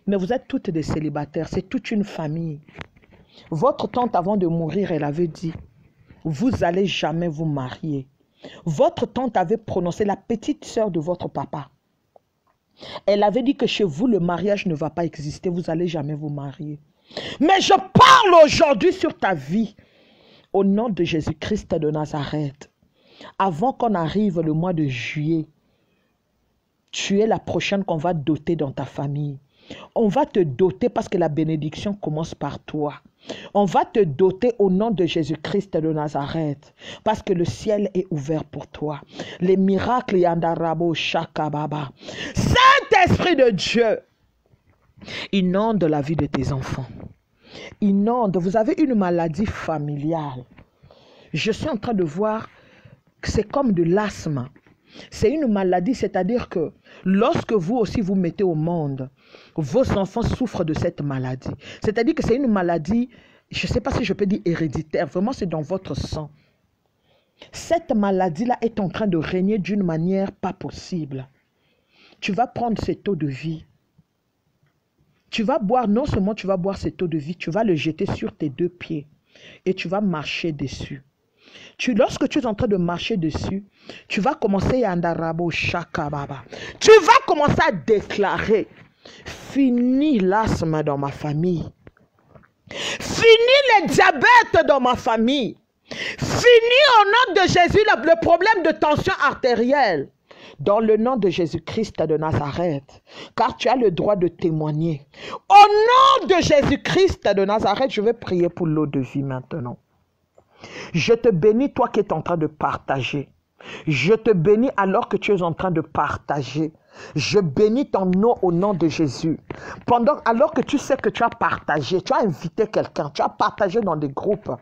Mais vous êtes toutes des célibataires. C'est toute une famille. Votre tante, avant de mourir, elle avait dit, vous n'allez jamais vous marier. Votre tante avait prononcé, la petite sœur de votre papa. Elle avait dit que chez vous, le mariage ne va pas exister. Vous n'allez jamais vous marier. Mais je parle aujourd'hui sur ta vie. Au nom de Jésus-Christ de Nazareth. Avant qu'on arrive le mois de juillet, Tu es la prochaine qu'on va doter dans ta famille. On va te doter parce que la bénédiction commence par toi. On va te doter au nom de Jésus-Christ de Nazareth parce que le ciel est ouvert pour toi. Les miracles, Yandarabo Shakababa. Saint-Esprit de Dieu, inonde la vie de tes enfants. Inonde. Vous avez une maladie familiale. Je suis en train de voir que c'est comme de l'asthme. C'est une maladie, c'est-à-dire que lorsque vous aussi vous mettez au monde, vos enfants souffrent de cette maladie. C'est-à-dire que c'est une maladie, je ne sais pas si je peux dire héréditaire, vraiment c'est dans votre sang. Cette maladie-là est en train de régner d'une manière pas possible. Tu vas prendre cette eau de vie. Tu vas boire, non seulement tu vas boire cette eau de vie, tu vas le jeter sur tes deux pieds et tu vas marcher dessus. Lorsque tu es en train de marcher dessus, tu vas commencer à Andarabo Shakababa. Tu vas commencer à déclarer: fini l'asthme dans ma famille. Fini le diabète dans ma famille. Fini au nom de Jésus le problème de tension artérielle. Dans le nom de Jésus-Christ de Nazareth, car tu as le droit de témoigner. Au nom de Jésus-Christ de Nazareth, je vais prier pour l'eau de vie maintenant. Je te bénis, toi qui es en train de partager. Je te bénis alors que tu es en train de partager. Je bénis ton nom au nom de Jésus. Alors que tu sais que tu as partagé, tu as invité quelqu'un, tu as partagé dans des groupes,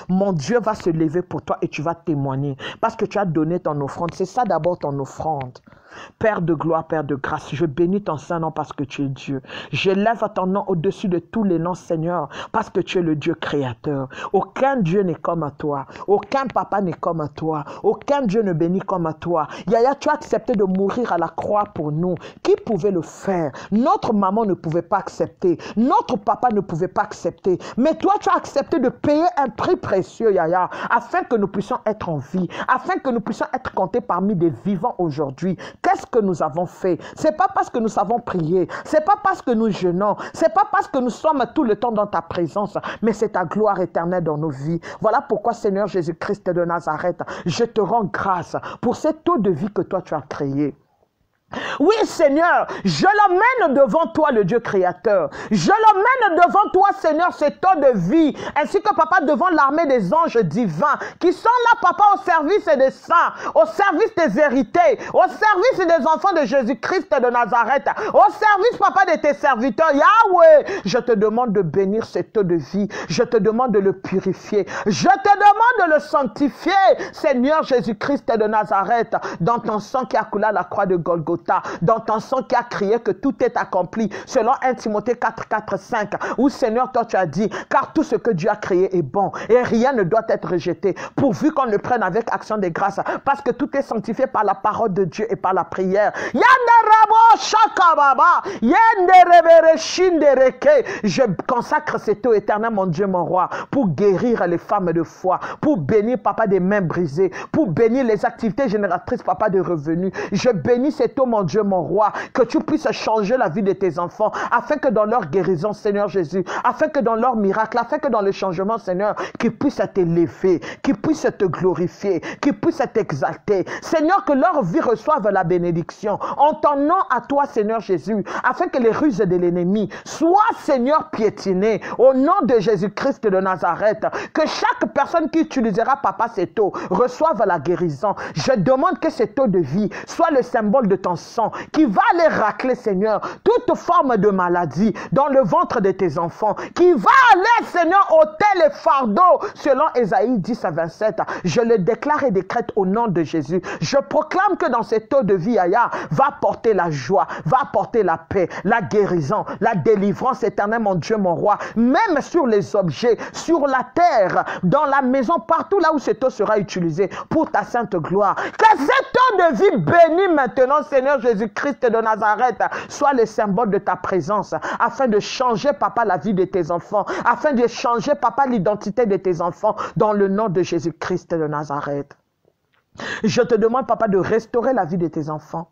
mon Dieu va se lever pour toi et tu vas témoigner. Parce que tu as donné ton offrande. C'est ça d'abord ton offrande. Père de gloire, Père de grâce, je bénis ton Saint-Nom parce que tu es Dieu. J'élève ton nom au-dessus de tous les noms, Seigneur, parce que tu es le Dieu créateur. Aucun Dieu n'est comme toi. Aucun papa n'est comme toi. Aucun Dieu ne bénit comme toi. Yaya, tu as accepté de mourir à la croix pour nous. Qui pouvait le faire? Notre maman ne pouvait pas accepter. Notre papa ne pouvait pas accepter. Mais toi, tu as accepté de payer un prix précieux, Yaya, afin que nous puissions être en vie, afin que nous puissions être comptés parmi des vivants aujourd'hui. Qu'est-ce que nous avons fait? C'est pas parce que nous savons prier, c'est pas parce que nous jeûnons, c'est pas parce que nous sommes tout le temps dans ta présence, mais c'est ta gloire éternelle dans nos vies. Voilà pourquoi, Seigneur Jésus-Christ de Nazareth, je te rends grâce pour cette eau de vie que toi tu as créée. Oui, Seigneur, je l'emmène devant toi, le Dieu créateur. Je l'emmène devant toi, Seigneur, cette eau de vie, ainsi que, Papa, devant l'armée des anges divins, qui sont là, Papa, au service des saints, au service des hérités, au service des enfants de Jésus-Christ de Nazareth, au service, Papa, de tes serviteurs. Yahweh, je te demande de bénir cette eau de vie. Je te demande de le purifier. Je te demande de le sanctifier, Seigneur Jésus-Christ de Nazareth, dans ton sang qui a coulé à la croix de Golgotha. Dans ton sang qui a crié que tout est accompli, selon 1 Timothée 4, 4, 5, où, Seigneur, toi tu as dit, car tout ce que Dieu a créé est bon et rien ne doit être rejeté, pourvu qu'on le prenne avec action de grâce, parce que tout est sanctifié par la parole de Dieu et par la prière. Je consacre cette eau éternelle, mon Dieu, mon roi, pour guérir les femmes de foi, pour bénir, Papa, des mains brisées, pour bénir les activités génératrices, Papa, de revenus. Je bénis cette eau, mon Dieu, mon roi, que tu puisses changer la vie de tes enfants, afin que dans leur guérison, Seigneur Jésus, afin que dans leur miracle, afin que dans le changement, Seigneur, qu'ils puissent t'élever, qu'ils puissent te glorifier, qu'ils puissent t'exalter. Seigneur, que leur vie reçoive la bénédiction en ton nom à toi, Seigneur Jésus, afin que les ruses de l'ennemi soient, Seigneur, piétinées au nom de Jésus-Christ de Nazareth. Que chaque personne qui utilisera, Papa, cette eau reçoive la guérison. Je demande que cette eau de vie soit le symbole de ton sang qui va aller racler, Seigneur, toute forme de maladie dans le ventre de tes enfants, qui va aller, Seigneur, ôter les fardeaux selon Ésaïe 10 à 27. Je le déclare et décrète au nom de Jésus. Je proclame que dans cette eau de vie, Aya, va porter la joie, va porter la paix, la guérison, la délivrance éternelle, mon Dieu, mon roi, même sur les objets, sur la terre, dans la maison, partout là où cette eau sera utilisée pour ta sainte gloire. Que cette eau de vie bénie maintenant, Seigneur Jésus-Christ de Nazareth, soit le symbole de ta présence, afin de changer, Papa, la vie de tes enfants, afin de changer, Papa, l'identité de tes enfants, dans le nom de Jésus-Christ de Nazareth. Je te demande, Papa, de restaurer la vie de tes enfants.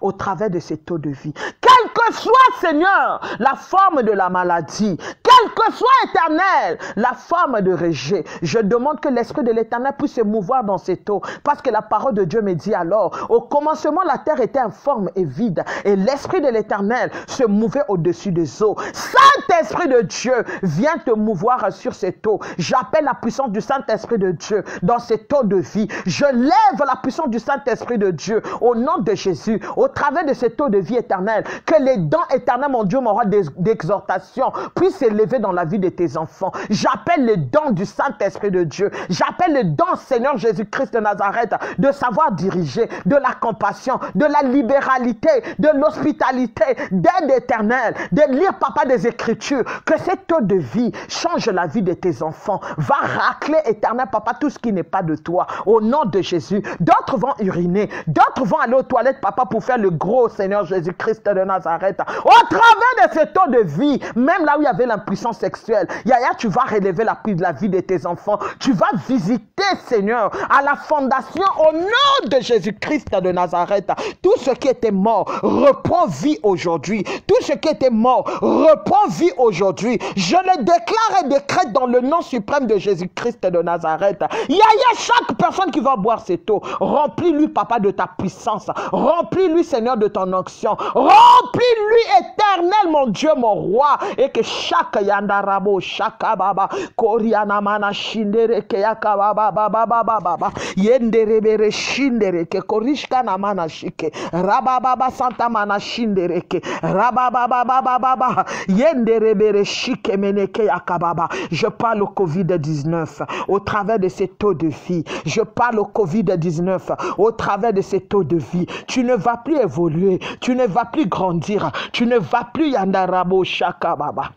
au travers de cette eau de vie. Quelle que soit, Seigneur, la forme de la maladie, quelle que soit, Éternel, la forme de rejet, je demande que l'Esprit de l'Éternel puisse se mouvoir dans cette eau, parce que la parole de Dieu me dit alors, au commencement, la terre était informe et vide, et l'Esprit de l'Éternel se mouvait au-dessus des eaux. Saint-Esprit de Dieu, viens te mouvoir sur cette eau. J'appelle la puissance du Saint-Esprit de Dieu dans cette eau de vie. Je lève la puissance du Saint-Esprit de Dieu au nom de Jésus, au travers de cette eau de vie éternelle, que les dents éternelles, mon Dieu, mon roi d'exhortation, puissent s'élever dans la vie de tes enfants. J'appelle les dents du Saint-Esprit de Dieu. J'appelle les dents, Seigneur Jésus-Christ de Nazareth, de savoir diriger, de la compassion, de la libéralité, de l'hospitalité, d'aide éternelle, de lire, papa, des Écritures. Que cette eau de vie change la vie de tes enfants. Va racler, éternel, papa, tout ce qui n'est pas de toi. Au nom de Jésus. D'autres vont uriner. D'autres vont aller aux toilettes, papa, pour faire le gros, Seigneur Jésus-Christ de Nazareth. Au travers de cette eau de vie, même là où il y avait l'impuissance sexuelle, Yaya, tu vas relever la vie de tes enfants. Tu vas visiter, Seigneur, à la fondation, au nom de Jésus-Christ de Nazareth. Tout ce qui était mort reprend vie aujourd'hui. Tout ce qui était mort reprend vie aujourd'hui. Je le déclare et décrète dans le nom suprême de Jésus-Christ de Nazareth. Yaya, chaque personne qui va boire cette eau, remplis-lui, papa, de ta puissance. Remplis-lui, Seigneur, de ton onction. Remplis-lui, éternel, mon Dieu, mon roi. Et que chaque yandarabo, chaque baba, korianamana shindere ke yakababa baba baba yenderebere shindere ke korishka namana shike rababa santa mana shindere ke rababa baba yenderebere shike meneke yakababa. Je parle au Covid-19 au travers de cette eau de vie. Je parle au Covid-19 au travers de cette eau de vie. Tu ne vas plus évoluer, tu ne vas plus grandir, tu ne vas plus yandarabo shakababa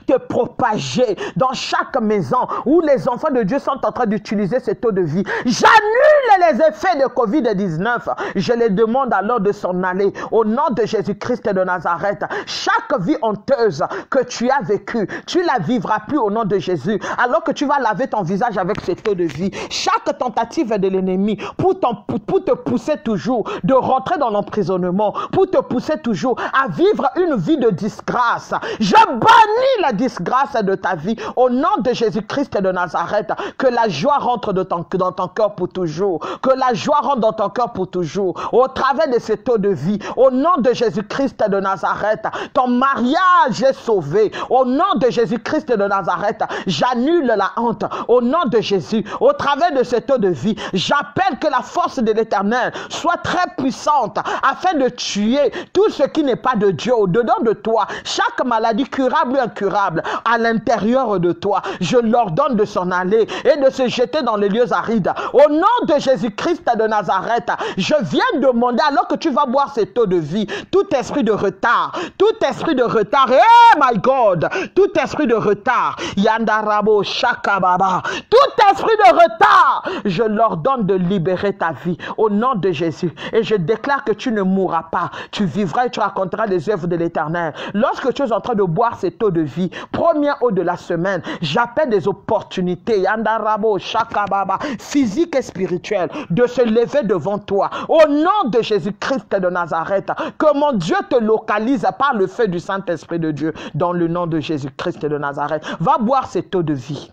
te propager dans chaque maison où les enfants de Dieu sont en train d'utiliser cette eau de vie. J'annule les effets de Covid-19. Je les demande alors de s'en aller au nom de Jésus-Christ de Nazareth. Chaque vie honteuse que tu as vécue, tu la vivras plus au nom de Jésus, alors que tu vas laver ton visage avec cette eau de vie. Chaque tentative de l'ennemi pour te pousser toujours de rentrer dans l'emprisonnement, pour te pousser toujours à vivre une vie de disgrâce, je bannis la disgrâce de ta vie au nom de Jésus-Christ de Nazareth. Que la joie rentre dans ton cœur pour toujours. Que la joie rentre dans ton cœur pour toujours. Au travers de cette eau de vie, au nom de Jésus-Christ de Nazareth, ton mariage est sauvé. Au nom de Jésus-Christ de Nazareth, j'annule la honte. Au nom de Jésus, au travers de cette eau de vie, j'appelle que la force de l'Éternel soit très puissante afin de tuer tout ce qui n'est pas de Dieu au-dedans de toi. Chaque maladie curable ou incurable à l'intérieur de toi, je l'ordonne de s'en aller et de se jeter dans les lieux arides. Au nom de Jésus-Christ de Nazareth, je viens demander, alors que tu vas boire cette eau de vie, tout esprit de retard, hey my God, tout esprit de retard, yandarabo shakababa, tout esprit de retard, je l'ordonne de libérer ta vie au nom de Jésus. Et je déclare que tu ne mourras pas, tu vivras et tu raconteras les œuvres de l'Éternel. Lorsque tu es en train de boire cette eau de vie, première eau de la semaine, j'appelle des opportunités, yandarabo shakababa, physiques et spirituelles, de se lever devant toi au nom de Jésus-Christ de Nazareth. Que mon Dieu te localise par le feu du Saint-Esprit de Dieu dans le nom de Jésus-Christ de Nazareth. Va boire cette eau de vie.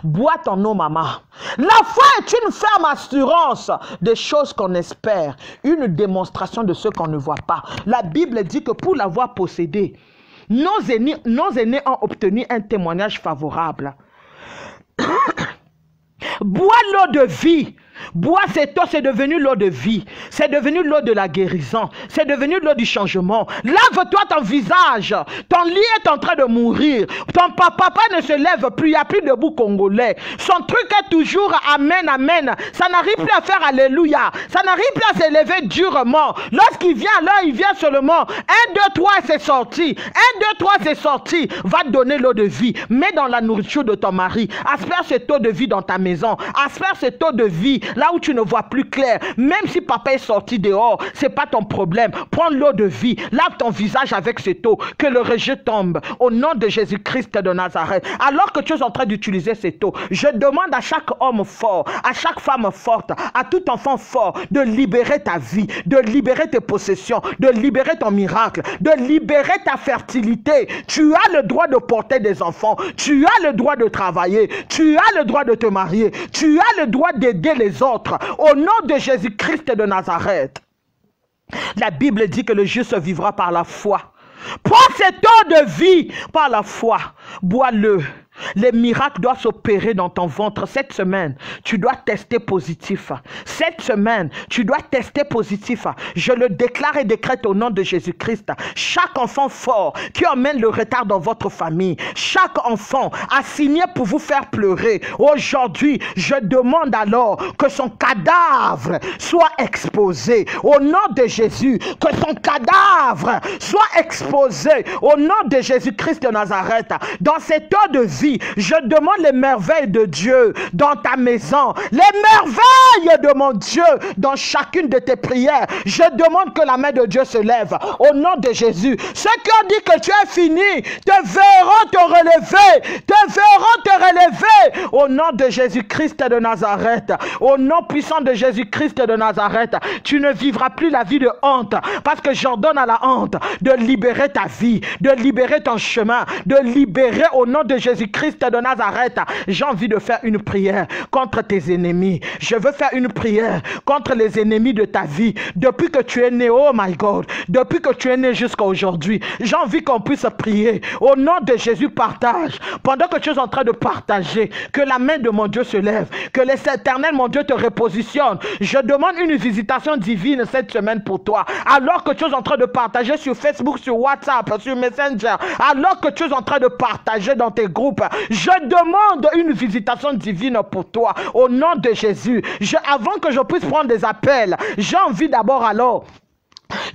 Bois ton eau, maman. La foi est une ferme assurance des choses qu'on espère, une démonstration de ce qu'on ne voit pas. La Bible dit que pour l'avoir possédé, nos aînés ont obtenu un témoignage favorable. Bois l'eau de vie. Bois cette eau, c'est devenu l'eau de vie. C'est devenu l'eau de la guérison. C'est devenu l'eau du changement. Lave-toi ton visage. Ton lit est en train de mourir. Ton papa ne se lève plus. Il n'y a plus debout congolais. Son truc est toujours amen, amen. Ça n'arrive plus à faire alléluia. Ça n'arrive plus à s'élever durement. Lorsqu'il vient, là, il vient seulement. 1, 2, 3, c'est sorti. 1, 2, 3, c'est sorti. Va te donner l'eau de vie. Mets dans la nourriture de ton mari. Asperge cette eau de vie dans ta maison. Asperge cette eau de vie là où tu ne vois plus clair, même si papa est sorti dehors, c'est pas ton problème. Prends l'eau de vie, lave ton visage avec cette eau, que le rejet tombe au nom de Jésus-Christ de Nazareth. Alors que tu es en train d'utiliser cette eau, je demande à chaque homme fort, à chaque femme forte, à tout enfant fort de libérer ta vie, de libérer tes possessions, de libérer ton miracle, de libérer ta fertilité. Tu as le droit de porter des enfants, tu as le droit de travailler, tu as le droit de te marier, tu as le droit d'aider les autres au nom de Jésus-Christ de Nazareth. La Bible dit que le juste vivra par la foi. Prends cette eau de vie par la foi, bois-le. Les miracles doivent s'opérer dans ton ventre. Cette semaine, tu dois tester positif. Cette semaine, tu dois tester positif. Je le déclare et décrète au nom de Jésus-Christ. Chaque enfant fort qui emmène le retard dans votre famille, chaque enfant assigné pour vous faire pleurer, aujourd'hui, je demande alors que son cadavre soit exposé au nom de Jésus. Que son cadavre soit exposé au nom de Jésus-Christ de Nazareth. Dans cette eau de vie, je demande les merveilles de Dieu dans ta maison, les merveilles de mon Dieu dans chacune de tes prières. Je demande que la main de Dieu se lève au nom de Jésus. Ceux qui ont dit que tu es fini te verront te relever, au nom de Jésus-Christ de Nazareth. Au nom puissant de Jésus-Christ de Nazareth, tu ne vivras plus la vie de honte, parce que j'ordonne à la honte de libérer ta vie, de libérer ton chemin, de libérer au nom de Jésus-Christ de Nazareth. J'ai envie de faire une prière contre tes ennemis. Je veux faire une prière contre les ennemis de ta vie. Depuis que tu es né, oh my God, depuis que tu es né jusqu'à aujourd'hui, j'ai envie qu'on puisse prier. Au nom de Jésus, partage. Pendant que tu es en train de partager, que la main de mon Dieu se lève, que l'Éternel, mon Dieu, te repositionne. Je demande une visitation divine cette semaine pour toi. Alors que tu es en train de partager sur Facebook, sur WhatsApp, sur Messenger, alors que tu es en train de partager dans tes groupes, je demande une visitation divine pour toi au nom de Jésus. Avant que je puisse prendre des appels, j'ai envie d'abord alors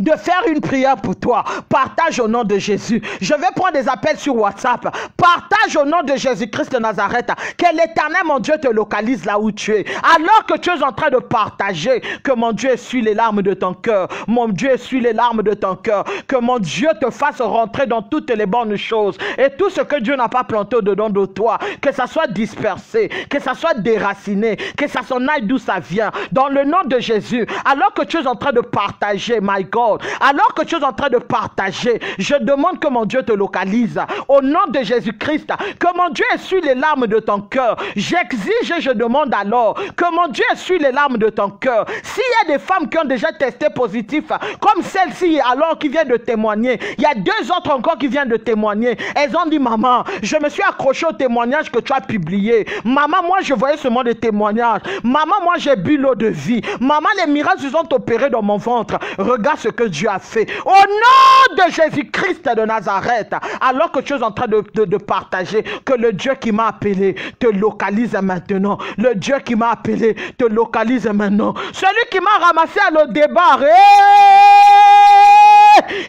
de faire une prière pour toi. Partage au nom de Jésus. Je vais prendre des appels sur WhatsApp. Partage au nom de Jésus-Christ de Nazareth. Que l'Éternel, mon Dieu, te localise là où tu es. Alors que tu es en train de partager, que mon Dieu essuie les larmes de ton cœur. Mon Dieu essuie les larmes de ton cœur. Que mon Dieu te fasse rentrer dans toutes les bonnes choses. Et tout ce que Dieu n'a pas planté au-dedans de toi, que ça soit dispersé, que ça soit déraciné, que ça s'en aille d'où ça vient. Dans le nom de Jésus, alors que tu es en train de partager, my God, alors que tu es en train de partager, je demande que mon Dieu te localise au nom de Jésus-Christ, que mon Dieu essuie les larmes de ton cœur. J'exige et je demande alors que mon Dieu essuie les larmes de ton cœur. S'il y a des femmes qui ont déjà testé positif, comme celle-ci alors qui vient de témoigner, il y a deux autres encore qui viennent de témoigner. Elles ont dit: maman, je me suis accroché au témoignage que tu as publié. Maman, moi je voyais seulement des témoignages. Maman, moi j'ai bu l'eau de vie. Maman, les miracles se sont opérés dans mon ventre. Regarde ce que Dieu a fait. Au nom de Jésus-Christ de Nazareth, alors que tu es en train de partager, que le Dieu qui m'a appelé te localise maintenant. Le Dieu qui m'a appelé te localise maintenant. Celui qui m'a ramassé à le départ,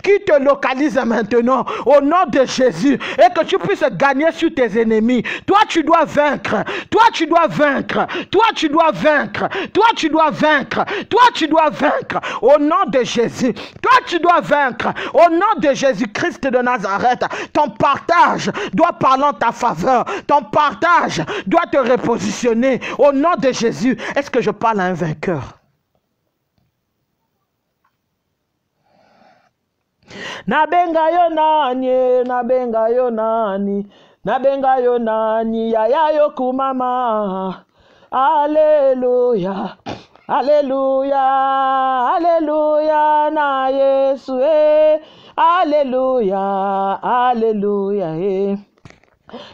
qui te localise maintenant au nom de Jésus, et que tu puisses gagner sur tes ennemis. Toi tu dois vaincre, toi tu dois vaincre, toi tu dois vaincre, toi tu dois vaincre, toi tu dois vaincre au nom de Jésus. Toi tu dois vaincre au nom de Jésus-Christ de Nazareth. Ton partage doit parler en ta faveur, ton partage doit te repositionner au nom de Jésus. Est-ce que je parle à un vainqueur? Nabenga yo nani, nabenga yo nani, nabenga yo nani, yaya yo kumama. Alléluia, alléluia, alléluia na Yesu, alléluia, alléluia,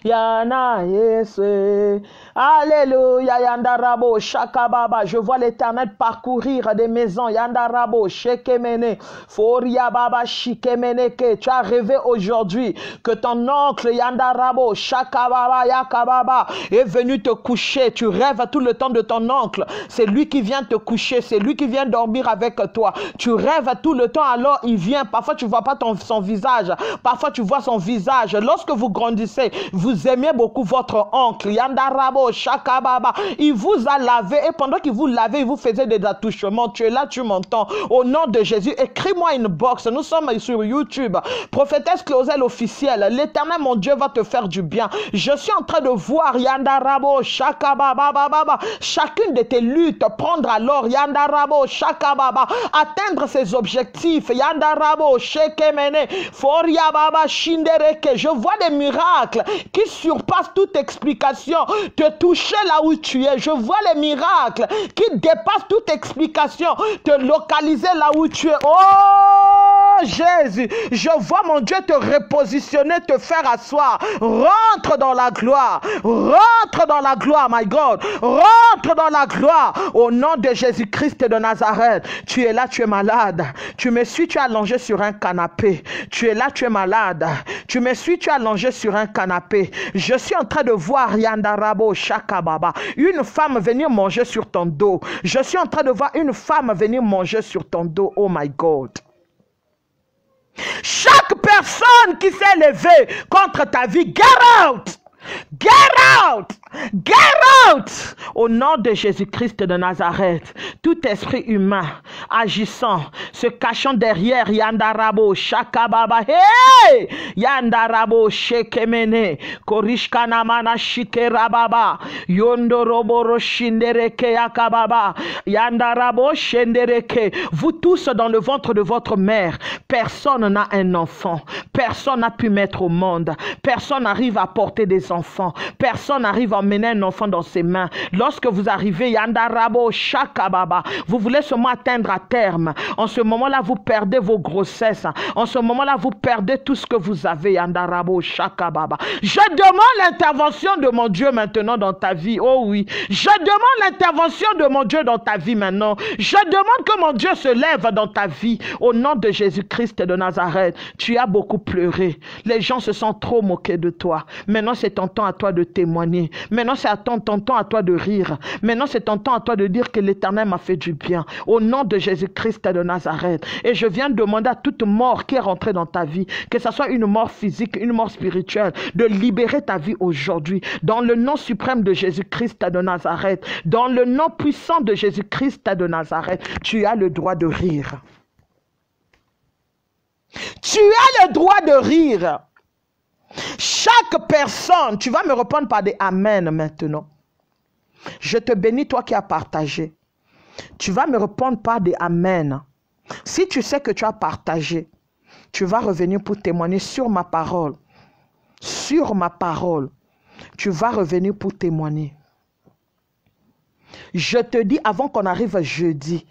Yana Yesu. Alléluia, Yandarabo, Shakababa. Je vois l'Éternel parcourir des maisons. Yandarabo, Shekemene, Foria Baba, Shikemeneke. Tu as rêvé aujourd'hui que ton oncle Yandarabo, Shakababa, Yakababa est venu te coucher. Tu rêves tout le temps de ton oncle. C'est lui qui vient te coucher. C'est lui qui vient dormir avec toi. Tu rêves tout le temps, alors il vient. Parfois, tu ne vois pas son visage. Parfois, tu vois son visage. Lorsque vous grandissez, vous aimez beaucoup votre oncle. Yandarabo, Il vous a lavé et pendant qu'il vous lavait, il vous faisait des attouchements. Tu es là, tu m'entends. Au nom de Jésus, écris-moi une box. Nous sommes sur YouTube. Prophétesse Claudel officielle. L'Éternel, mon Dieu, va te faire du bien. Je suis en train de voir Yandarabo, Shakababa, chacune de tes luttes prendre alors Yandarabo, Shakababa, atteindre ses objectifs. Yandarabo, Shekemene, Foriababa, Shindereke. Je vois des miracles qui surpassent toute explication. Te toucher là où tu es. Je vois les miracles qui dépassent toute explication. Te localiser là où tu es. Oh Jésus, je vois mon Dieu te repositionner, te faire asseoir. Rentre dans la gloire. Rentre dans la gloire, my God. Rentre dans la gloire. Au nom de Jésus-Christ de Nazareth. Tu es là, tu es malade. Tu me suis, tu es allongé sur un canapé. Tu es là, tu es malade. Tu me suis, tu es allongé sur un canapé. Je suis en train de voir Yandarabo Shakababa. Une femme venir manger sur ton dos. Je suis en train de voir une femme venir manger sur ton dos. Oh my God. Chaque personne qui s'est levée contre ta vie, get out! Get out! Get out! Au nom de Jésus-Christ de Nazareth, tout esprit humain agissant, se cachant derrière Yandarabo, Shakababa, hey! Yandarabo, Shekemene, Korishkanamana, Shikerababa, Yondoroboro, Shindereke, Yakababa, Yandarabo, Shendereke. Vous tous dans le ventre de votre mère, personne n'a un enfant, personne n'a pu mettre au monde, personne n'arrive à porter des enfants, personne n'arrive à emmener un enfant dans ses mains. Lorsque vous arrivez, Yandarabo, Shakababa, vous voulez seulement atteindre à terme. En ce moment-là, vous perdez vos grossesses. En ce moment-là, vous perdez tout ce que vous avez, Yandarabo, Shakababa. Je demande l'intervention de mon Dieu maintenant dans ta vie. Oh oui. Je demande l'intervention de mon Dieu dans ta vie maintenant. Je demande que mon Dieu se lève dans ta vie. Au nom de Jésus-Christ de Nazareth, tu as beaucoup pleuré. Les gens se sont trop moqués de toi. Maintenant, c'est ton temps à toi de témoigner. Maintenant, c'est ton temps à toi de rire. Maintenant, c'est ton temps à toi de dire que l'Éternel m'a fait du bien. Au nom de Jésus-Christ de Nazareth. Et je viens demander à toute mort qui est rentrée dans ta vie, que ce soit une mort physique, une mort spirituelle, de libérer ta vie aujourd'hui. Dans le nom suprême de Jésus-Christ de Nazareth. Dans le nom puissant de Jésus-Christ de Nazareth. Tu as le droit de rire. Tu as le droit de rire. Chaque personne, tu vas me répondre par des amen maintenant. Je te bénis, toi qui as partagé. Tu vas me répondre par des amen. Si tu sais que tu as partagé, tu vas revenir pour témoigner sur ma parole. Sur ma parole. Tu vas revenir pour témoigner. Je te dis avant qu'on arrive jeudi,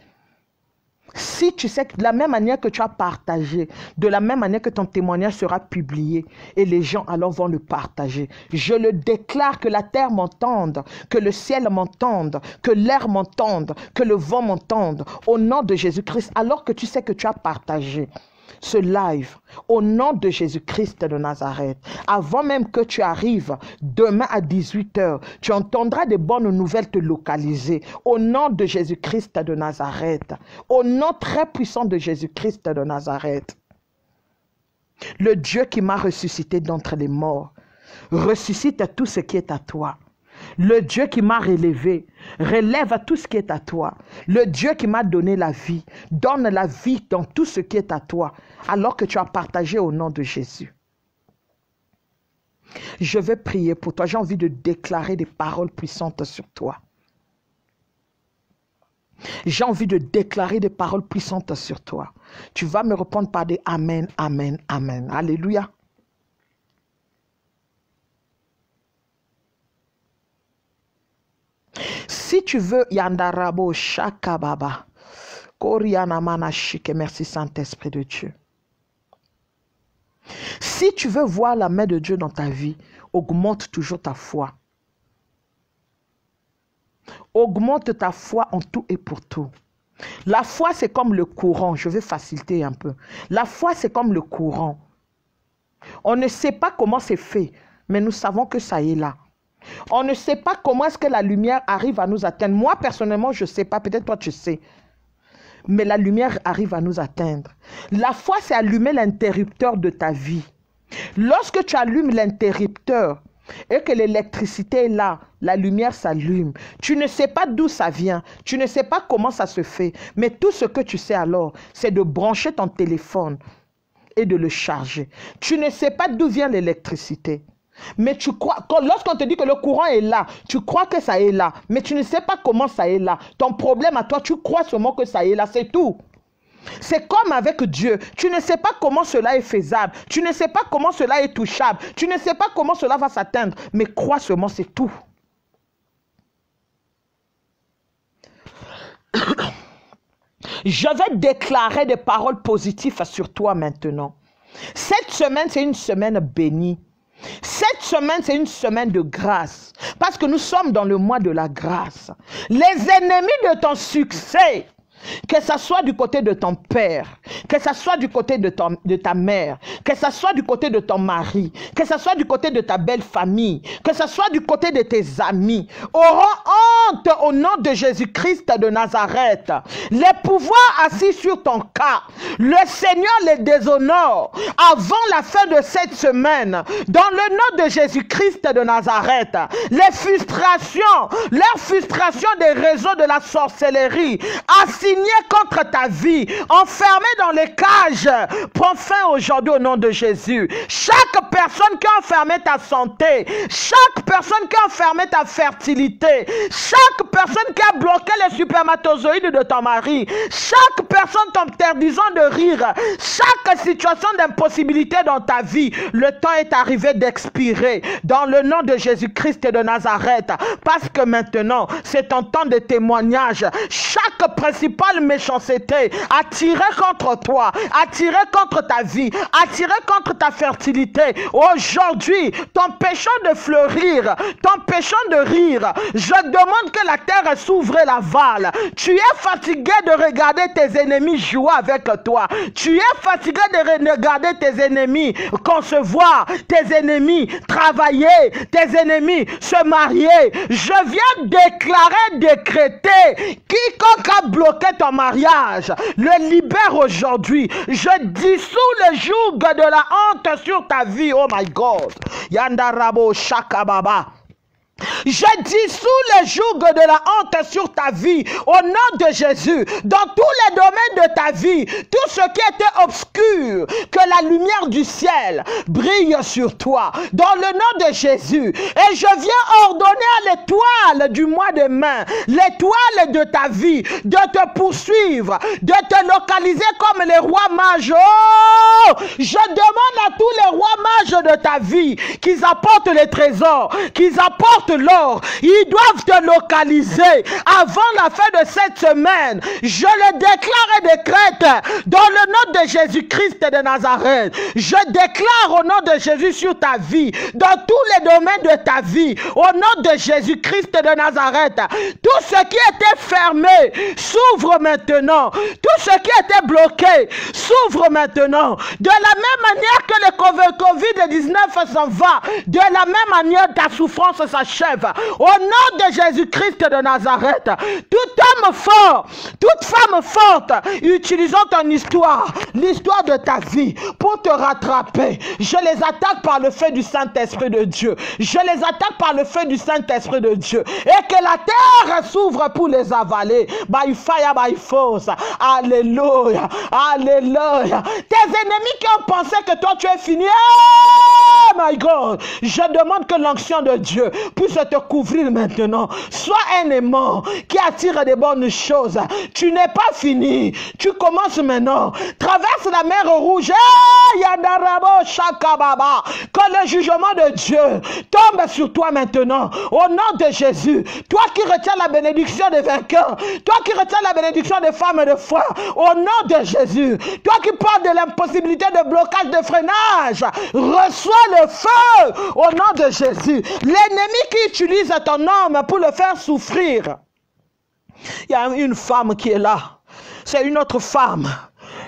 si tu sais que de la même manière que tu as partagé, de la même manière que ton témoignage sera publié et les gens alors vont le partager, je le déclare, que la terre m'entende, que le ciel m'entende, que l'air m'entende, que le vent m'entende, au nom de Jésus-Christ, alors que tu sais que tu as partagé ce live, au nom de Jésus-Christ de Nazareth, avant même que tu arrives, demain à 18 h, tu entendras des bonnes nouvelles te localiser, au nom de Jésus-Christ de Nazareth, au nom très puissant de Jésus-Christ de Nazareth. Le Dieu qui m'a ressuscité d'entre les morts, ressuscite tout ce qui est à toi. Le Dieu qui m'a relevé, relève tout ce qui est à toi. Le Dieu qui m'a donné la vie, donne la vie dans tout ce qui est à toi, alors que tu as partagé au nom de Jésus. Je vais prier pour toi. J'ai envie de déclarer des paroles puissantes sur toi. J'ai envie de déclarer des paroles puissantes sur toi. Tu vas me répondre par des amen, amen, amen. Alléluia. Si tu veux, Yandarabo Shakababa, Koriana Manashike, merci Saint-Esprit de Dieu. Si tu veux voir la main de Dieu dans ta vie, augmente toujours ta foi. Augmente ta foi en tout et pour tout. La foi, c'est comme le courant. Je vais faciliter un peu. La foi, c'est comme le courant. On ne sait pas comment c'est fait, mais nous savons que ça est là. On ne sait pas comment est-ce que la lumière arrive à nous atteindre. Moi, personnellement, je ne sais pas. Peut-être toi, tu sais. Mais la lumière arrive à nous atteindre. La foi, c'est allumer l'interrupteur de ta vie. Lorsque tu allumes l'interrupteur, et que l'électricité est là, la lumière s'allume. Tu ne sais pas d'où ça vient, tu ne sais pas comment ça se fait, mais tout ce que tu sais alors, c'est de brancher ton téléphone et de le charger. Tu ne sais pas d'où vient l'électricité. Mais tu crois, lorsqu'on te dit que le courant est là, tu crois que ça est là, mais tu ne sais pas comment ça est là. Ton problème à toi, tu crois seulement que ça est là, c'est tout. C'est comme avec Dieu. Tu ne sais pas comment cela est faisable. Tu ne sais pas comment cela est touchable. Tu ne sais pas comment cela va s'atteindre. Mais crois seulement, c'est tout. Je vais déclarer des paroles positives sur toi maintenant. Cette semaine, c'est une semaine bénie. Cette semaine, c'est une semaine de grâce. Parce que nous sommes dans le mois de la grâce. Les ennemis de ton succès, que ce soit du côté de ton père, que ce soit du côté de ta mère, que ce soit du côté de ton mari, que ce soit du côté de ta belle famille, que ce soit du côté de tes amis, auront honte au nom de Jésus-Christ de Nazareth. Les pouvoirs assis sur ton cas, le Seigneur les déshonore avant la fin de cette semaine. Dans le nom de Jésus-Christ de Nazareth, les frustrations, leurs frustrations des réseaux de la sorcellerie, assis contre ta vie, enfermé dans les cages, prends fin aujourd'hui au nom de Jésus. Chaque personne qui a enfermé ta santé, chaque personne qui a enfermé ta fertilité, chaque personne qui a bloqué les spermatozoïdes de ton mari, chaque personne t'interdisant de rire, chaque situation d'impossibilité dans ta vie, le temps est arrivé d'expirer dans le nom de Jésus-Christ de Nazareth, parce que maintenant c'est un temps de témoignage. Chaque principal méchanceté attirée contre toi, attirée contre ta vie, attirée contre ta fertilité, aujourd'hui t'empêchant de fleurir, t'empêchant de rire, je demande que la terre s'ouvre et l'aval. Tu es fatigué de regarder tes ennemis jouer avec toi, tu es fatigué de regarder tes ennemis concevoir, tes ennemis travailler, tes ennemis se marier. Je viens déclarer, décréter, quiconque a bloqué ton mariage, le libère aujourd'hui. Je dissous le joug de la honte sur ta vie. Oh my God. Yandarabo Shakababa. Je dissous le joug de la honte sur ta vie au nom de Jésus. Dans tous les domaines de ta vie, tout ce qui était obscur, que la lumière du ciel brille sur toi dans le nom de Jésus. Et je viens ordonner à l'étoile du mois de mai, l'étoile de ta vie, de te poursuivre, de te localiser comme les rois mages. Oh, je demande à tous les rois mages de ta vie qu'ils apportent les trésors, qu'ils apportent l'or, ils doivent te localiser avant la fin de cette semaine. Je le déclare et décrète dans le nom de Jésus-Christ de Nazareth. Je déclare au nom de Jésus sur ta vie, dans tous les domaines de ta vie, au nom de Jésus-Christ de Nazareth. Tout ce qui était fermé s'ouvre maintenant. Tout ce qui était bloqué s'ouvre maintenant. De la même manière que le Covid-19 s'en va, de la même manière ta souffrance s'achève. Au nom de Jésus-Christ de Nazareth, tout homme fort, toute femme forte, utilisant ton histoire, l'histoire de ta vie, pour te rattraper, je les attaque par le feu du Saint-Esprit de Dieu. Je les attaque par le feu du Saint-Esprit de Dieu. Et que la terre s'ouvre pour les avaler. By fire, by force. Alléluia. Alléluia. Tes ennemis qui ont pensé que toi tu es fini. Oh my God. Je demande que l'onction de Dieu puisse te couvrir maintenant. Sois un aimant qui attire des bonnes choses. Tu n'es pas fini. Tu commences maintenant. Traverse la mer rouge. Yandarabo Shakababa. Que le jugement de Dieu tombe sur toi maintenant. Au nom de Jésus. Toi qui retiens la bénédiction des vainqueurs. Toi qui retiens la bénédiction des femmes de foi. Au nom de Jésus. Toi qui parles de l'impossibilité de blocage de freinage. Reçois le feu. Au nom de Jésus. L'ennemi qui utilise ton homme pour le faire souffrir. Il y a une femme qui est là. C'est une autre femme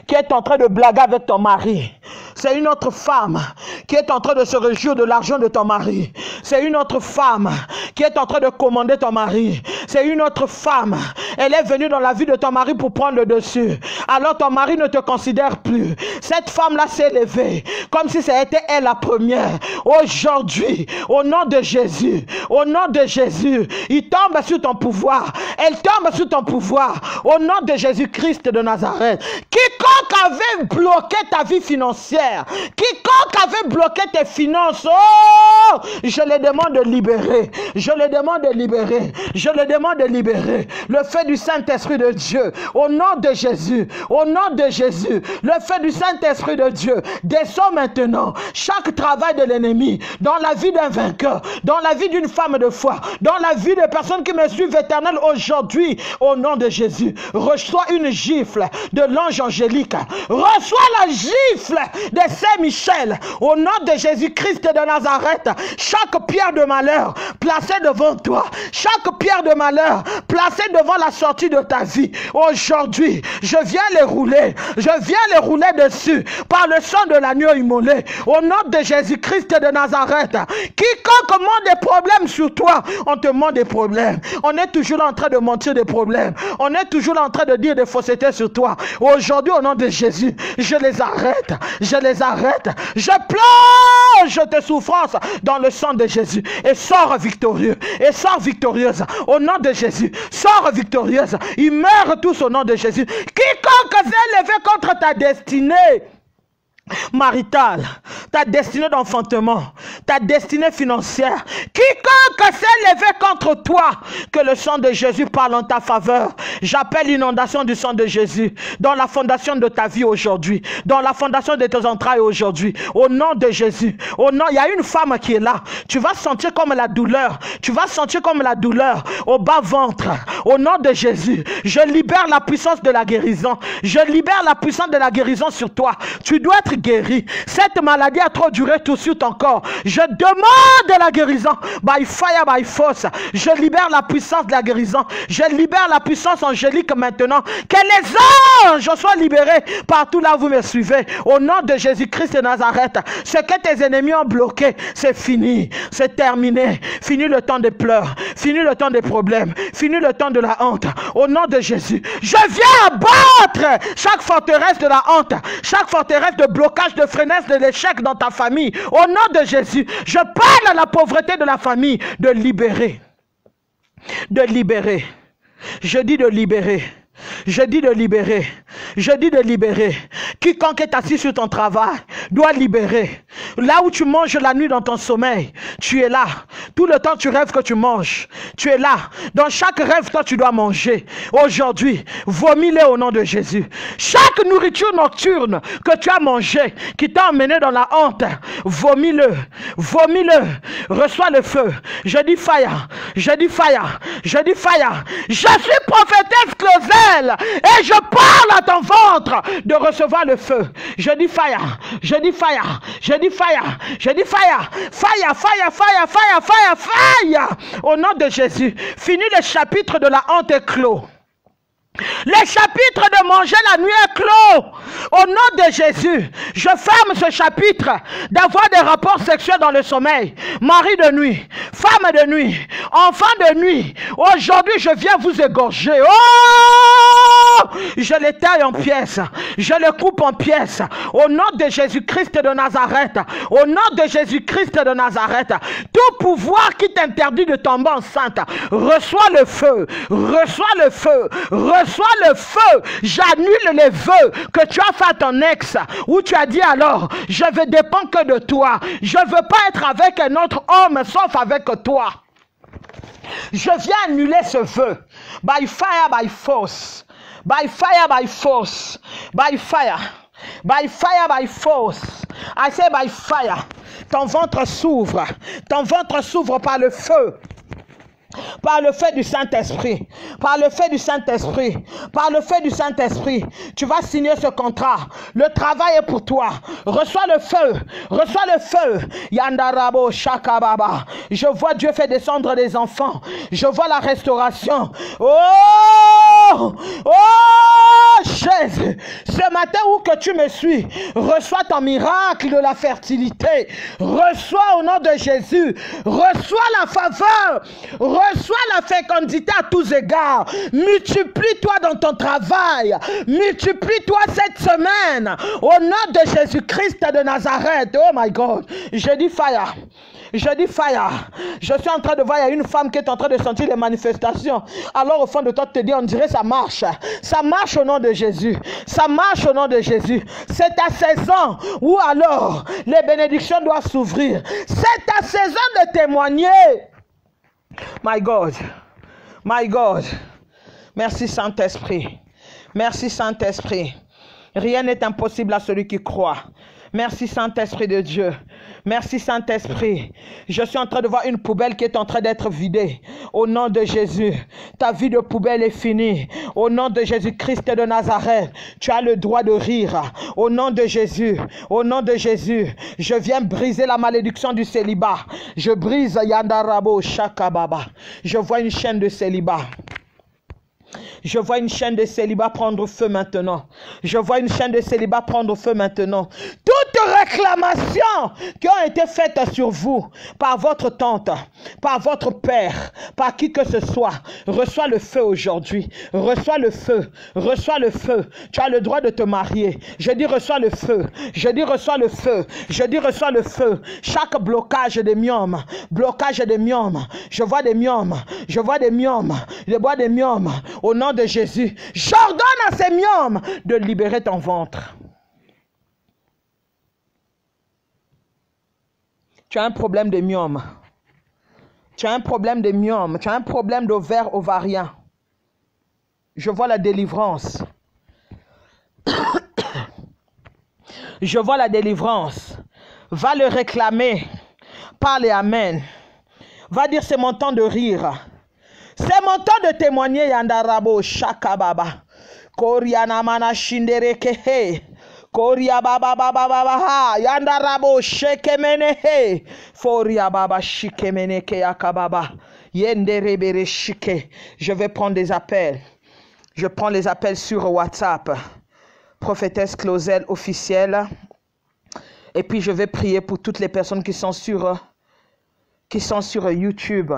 qui est en train de blaguer avec ton mari. C'est une autre femme qui est en train de se réjouir de l'argent de ton mari. C'est une autre femme qui est en train de commander ton mari. C'est une autre femme. Elle est venue dans la vie de ton mari pour prendre le dessus. Alors ton mari ne te considère plus. Cette femme-là s'est levée comme si c'était elle la première. Aujourd'hui, au nom de Jésus, au nom de Jésus, il tombe sur ton pouvoir. Elle tombe sur ton pouvoir. Au nom de Jésus-Christ de Nazareth. Quiconque avait bloqué ta vie financière, quiconque avait bloqué tes finances, oh, je les demande de libérer. Je les demande de libérer. Je les demande de libérer. Le feu du Saint-Esprit de Dieu. Au nom de Jésus. Au nom de Jésus. Le feu du Saint-Esprit de Dieu. Descends maintenant. Chaque travail de l'ennemi dans la vie d'un vainqueur, dans la vie d'une femme de foi, dans la vie des personnes qui me suivent éternel aujourd'hui, au nom de Jésus, reçois une gifle de l'ange angélique. Reçois la gifle de Saint-Michel. Au nom de Jésus-Christ de Nazareth, chaque pierre de malheur placée devant toi, chaque pierre de malheur placée devant la sortie de ta vie, aujourd'hui, je viens les rouler. Je viens les rouler dessus par le sang de l'agneau immolé. Au nom de Jésus-Christ de Nazareth, quiconque monte des problèmes sur toi, on te montre des problèmes. On est toujours en train de mentir des problèmes. On est toujours en train de dire des faussetés sur toi. Aujourd'hui, au nom de Jésus, je les arrête. Je les arrête. Je plonge tes souffrances dans le sang de Jésus et sors victorieux. Et sors victorieuse. Au nom de Jésus, sors victorieuse. Ils meurent tous au nom de Jésus. Quiconque s'est levé contre ta destinée maritale, ta destinée d'enfantement, ta destinée financière, quiconque s'est levé contre toi, que le sang de Jésus parle en ta faveur. J'appelle l'inondation du sang de Jésus dans la fondation de ta vie aujourd'hui, dans la fondation de tes entrailles aujourd'hui, au nom de Jésus. Au nom, il y a une femme qui est là, tu vas sentir comme la douleur, tu vas sentir comme la douleur au bas ventre. Au nom de Jésus, je libère la puissance de la guérison, je libère la puissance de la guérison sur toi. Tu dois être guéri. Cette maladie a trop duré tout sur ton corps. Je demande la guérison. By fire, by force. Je libère la puissance de la guérison. Je libère la puissance angélique maintenant. Que les anges soient libérés partout là où vous me suivez. Au nom de Jésus-Christ de Nazareth. Ce que tes ennemis ont bloqué, c'est fini. C'est terminé. Fini le temps des pleurs. Fini le temps des problèmes. Fini le temps de la honte. Au nom de Jésus. Je viens abattre chaque forteresse de la honte. Chaque forteresse de blocage, de freinesse, de l'échec dans ta famille. Au nom de Jésus, je parle à la pauvreté de la famille de libérer. De libérer. Je dis de libérer. Je dis de libérer. Je dis de libérer. Quiconque est assis sur ton travail doit libérer. Là où tu manges la nuit dans ton sommeil, tu es là. Tout le temps tu rêves que tu manges. Tu es là. Dans chaque rêve, toi tu dois manger. Aujourd'hui, vomis-le au nom de Jésus. Chaque nourriture nocturne que tu as mangée, qui t'a emmené dans la honte, vomis-le. Vomis-le. Reçois le feu. Je dis fire. Je dis fire. Je dis fire. Je suis prophétesse Claudel et je parle à ton ventre de recevoir le feu. Je dis fire. Je dis fire. Je dis fire. Je dis fire. Fire, fire, fire, fire, fire, fire. Au nom de Jésus. Fini le chapitre de la honte est clos. Le chapitre de manger la nuit est clos. Au nom de Jésus, je ferme ce chapitre d'avoir des rapports sexuels dans le sommeil. Mari de nuit, femme de nuit, enfant de nuit. Aujourd'hui, je viens vous égorger. Oh! Je les taille en pièces. Je les coupe en pièces. Au nom de Jésus-Christ de Nazareth. Au nom de Jésus-Christ de Nazareth. Tout pouvoir qui t'interdit de tomber enceinte, reçois le feu. Reçois le feu. Reçois le feu. J'annule les vœux que tu as fait à ton ex, où tu as dit alors, je ne dépends que de toi. Je ne veux pas être avec un autre homme sauf avec toi. Je viens annuler ce vœu. By fire, by force. By fire, by force. By fire. By fire, by force. I say by fire. Ton ventre s'ouvre. Ton ventre s'ouvre par le feu. Par le fait du Saint-Esprit, par le fait du Saint-Esprit, par le fait du Saint-Esprit, tu vas signer ce contrat. Le travail est pour toi. Reçois le feu, reçois le feu. Yandarabo Shakababa. Je vois Dieu faire descendre des enfants. Je vois la restauration. Oh, oh, Jésus, ce matin où que tu me suis, reçois ton miracle de la fertilité. Reçois au nom de Jésus. Reçois la faveur. Reçois la fécondité à tous égards. Multiplie-toi dans ton travail. Multiplie-toi cette semaine. Au nom de Jésus-Christ de Nazareth. Oh my God. Je dis fire. Je dis fire. Je suis en train de voir, il y a une femme qui est en train de sentir les manifestations. Alors au fond de toi, tu te dis, on dirait ça marche. Ça marche au nom de Jésus. Ça marche au nom de Jésus. C'est ta saison où alors les bénédictions doivent s'ouvrir. C'est ta saison de témoigner. My God. My God. Merci Saint-Esprit. Merci Saint-Esprit. Rien n'est impossible à celui qui croit. Merci Saint-Esprit de Dieu. Merci Saint-Esprit. Je suis en train de voir une poubelle qui est en train d'être vidée. Au nom de Jésus, ta vie de poubelle est finie. Au nom de Jésus-Christ de Nazareth, tu as le droit de rire. Au nom de Jésus, au nom de Jésus, je viens briser la malédiction du célibat. Je brise Yandarabo Shakababa. Je vois une chaîne de célibat. Je vois une chaîne de célibat prendre feu maintenant. Je vois une chaîne de célibat prendre feu maintenant. Toutes réclamations qui ont été faites sur vous par votre tante, par votre père, par qui que ce soit, reçois le feu aujourd'hui. Reçois le feu. Reçois le feu. Tu as le droit de te marier. Je dis reçois le feu. Je dis reçois le feu. Je dis reçois le feu. Chaque blocage des myomes. Blocage des myomes. Je vois des myomes. Je vois des myomes. Je vois des myomes. Au nom de Jésus, j'ordonne à ces myomes de libérer ton ventre. Tu as un problème de myome. Tu as un problème de myome. Tu as un problème d'ovaire ovarien. Je vois la délivrance. Je vois la délivrance. Va le réclamer. Parle amen. Va dire c'est mon temps de rire. C'est mon temps de témoigner, Yandarabo Shakababa. Koriana mana shindere kehe. Koria baba baba baba Yandarabo shekemenehe. Foria baba shikemeneke yakababa. Yendere bere shike. Je vais prendre des appels. Je prends les appels sur WhatsApp. Prophétesse Clausel officielle. Et puis je vais prier pour toutes les personnes qui sont sur YouTube.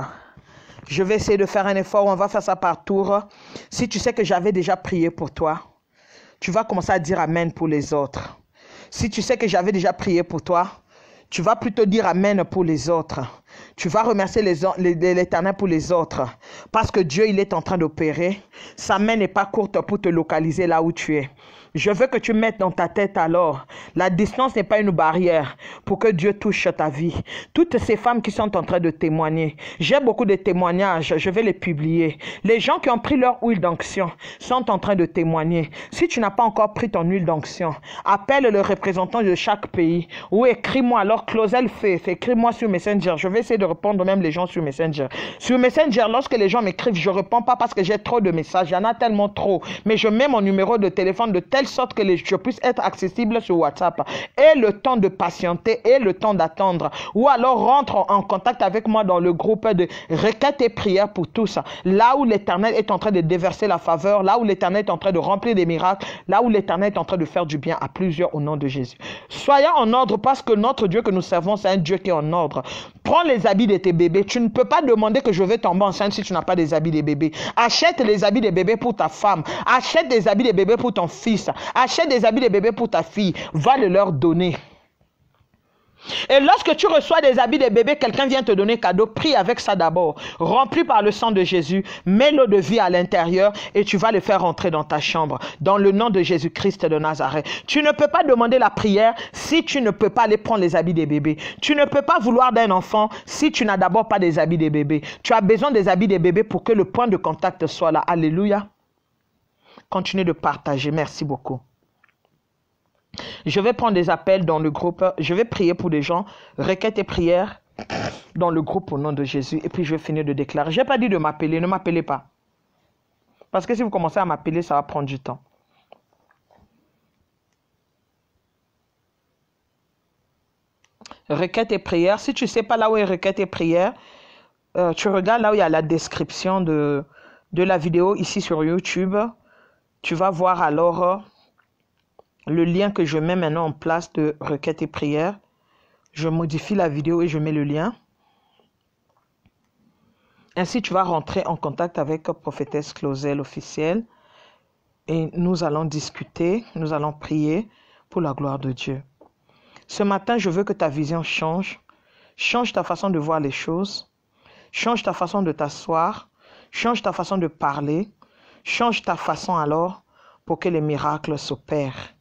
Je vais essayer de faire un effort, on va faire ça par tour. Si tu sais que j'avais déjà prié pour toi, tu vas commencer à dire amen pour les autres. Si tu sais que j'avais déjà prié pour toi, tu vas plutôt dire amen pour les autres. Tu vas remercier l'Éternel pour les autres. Parce que Dieu, il est en train d'opérer. Sa main n'est pas courte pour te localiser là où tu es. Je veux que tu mettes dans ta tête alors, la distance n'est pas une barrière pour que Dieu touche ta vie. Toutes ces femmes qui sont en train de témoigner, j'ai beaucoup de témoignages, je vais les publier. Les gens qui ont pris leur huile d'onction sont en train de témoigner. Si tu n'as pas encore pris ton huile d'onction, appelle le représentant de chaque pays ou écris-moi. Alors Clausel fait écris-moi sur Messenger. Je vais essayer de répondre même les gens sur Messenger. Sur Messenger, lorsque les gens m'écrivent, je ne réponds pas parce que j'ai trop de messages. Il y en a tellement trop. Mais je mets mon numéro de téléphone de telle sorte que je puisse être accessible sur WhatsApp. Et le temps de patienter et le temps d'attendre. Ou alors rentre en contact avec moi dans le groupe de requêtes et prières pour tous. Là où l'Éternel est en train de déverser la faveur, là où l'Éternel est en train de remplir des miracles, là où l'Éternel est en train de faire du bien à plusieurs au nom de Jésus. Soyons en ordre parce que notre Dieu que nous servons, c'est un Dieu qui est en ordre. Prends les habits de tes bébés. Tu ne peux pas demander que je vais tomber enceinte si tu n'as pas des habits des bébés. Achète les habits des bébés pour ta femme. Achète des habits des bébés pour ton fils. Achète des habits des bébés pour ta fille. Va le leur donner. Et lorsque tu reçois des habits de bébé, quelqu'un vient te donner cadeau, prie avec ça d'abord. Remplis par le sang de Jésus, mets l'eau de vie à l'intérieur et tu vas le faire rentrer dans ta chambre. Dans le nom de Jésus-Christ de Nazareth. Tu ne peux pas demander la prière si tu ne peux pas aller prendre les habits des bébés. Tu ne peux pas vouloir d'un enfant si tu n'as d'abord pas des habits des bébés. Tu as besoin des habits des bébés pour que le point de contact soit là. Alléluia. Continuez de partager. Merci beaucoup. Je vais prendre des appels dans le groupe. Je vais prier pour des gens. Requêtes et prières dans le groupe au nom de Jésus. Et puis je vais finir de déclarer. Je n'ai pas dit de m'appeler. Ne m'appelez pas. Parce que si vous commencez à m'appeler, ça va prendre du temps. Requêtes et prières. Si tu ne sais pas là où est requêtes et prières, tu regardes là où il y a la description de la vidéo ici sur YouTube. Tu vas voir alors le lien que je mets maintenant en place de requêtes et prières. Je modifie la vidéo et je mets le lien. Ainsi, tu vas rentrer en contact avec Prophétesse Claudel officielle et nous allons discuter, nous allons prier pour la gloire de Dieu. Ce matin, je veux que ta vision change. Change ta façon de voir les choses. Change ta façon de t'asseoir. Change ta façon de parler. Change ta façon alors pour que les miracles s'opèrent.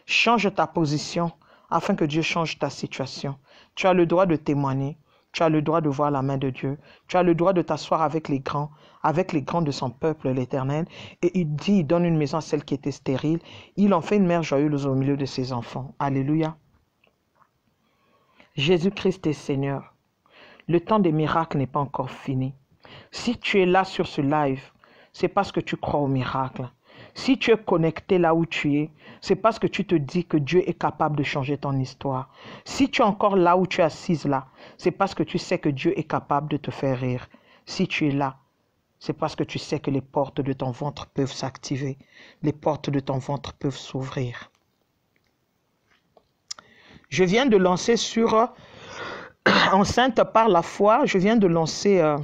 Change ta position afin que Dieu change ta situation. Tu as le droit de témoigner. Tu as le droit de voir la main de Dieu. Tu as le droit de t'asseoir avec les grands de son peuple, l'Éternel. Et il dit, il donne une maison à celle qui était stérile. Il en fait une mère joyeuse au milieu de ses enfants. Alléluia. Jésus-Christ est Seigneur. Le temps des miracles n'est pas encore fini. Si tu es là sur ce live, c'est parce que tu crois au miracle. Si tu es connecté là où tu es, c'est parce que tu te dis que Dieu est capable de changer ton histoire. Si tu es encore là où tu es assise là, c'est parce que tu sais que Dieu est capable de te faire rire. Si tu es là, c'est parce que tu sais que les portes de ton ventre peuvent s'activer. Les portes de ton ventre peuvent s'ouvrir. Je viens de lancer sur Enceinte par la foi, je viens de lancer...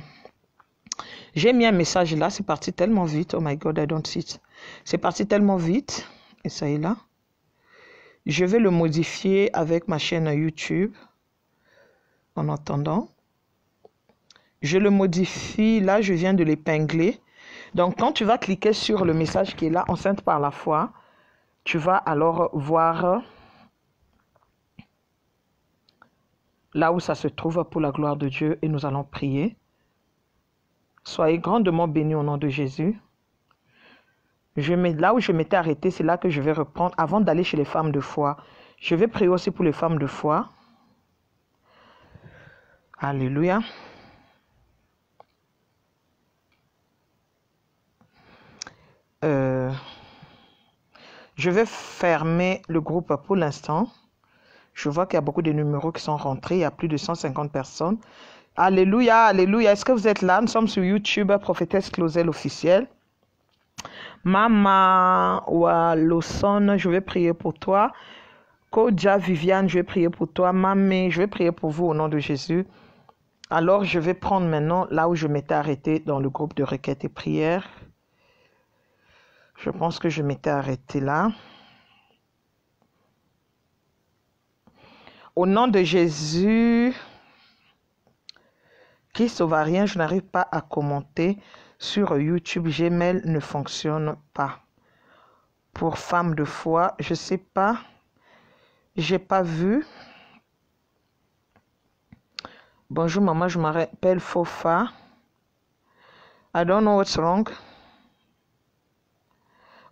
j'ai mis un message là, c'est parti tellement vite. Oh my God, I don't see it. C'est parti tellement vite. Et ça est là. Je vais le modifier avec ma chaîne YouTube. En attendant. Je le modifie. Là, je viens de l'épingler. Donc, quand tu vas cliquer sur le message qui est là, Enceinte par la foi, tu vas alors voir là où ça se trouve pour la gloire de Dieu. Et nous allons prier. Soyez grandement bénis au nom de Jésus. Là où je m'étais arrêté, c'est là que je vais reprendre avant d'aller chez les femmes de foi. Je vais prier aussi pour les femmes de foi. Alléluia. Je vais fermer le groupe pour l'instant. Je vois qu'il y a beaucoup de numéros qui sont rentrés. Il y a plus de 150 personnes. Alléluia, alléluia. Est-ce que vous êtes là? Nous sommes sur YouTube, Prophétesse Claudel officielle. Mama Walosson, je vais prier pour toi. Kodja Viviane, je vais prier pour toi. Mamé, je vais prier pour vous au nom de Jésus. Alors, je vais prendre maintenant là où je m'étais arrêté dans le groupe de requêtes et prières. Je pense que je m'étais arrêté là. Au nom de Jésus, Christ Ovarien, je n'arrive pas à commenter. Sur YouTube, Gmail ne fonctionne pas. Pour femmes de foi, je ne sais pas. J'ai pas vu. Bonjour maman, je m'appelle Fofa. I don't know what's wrong.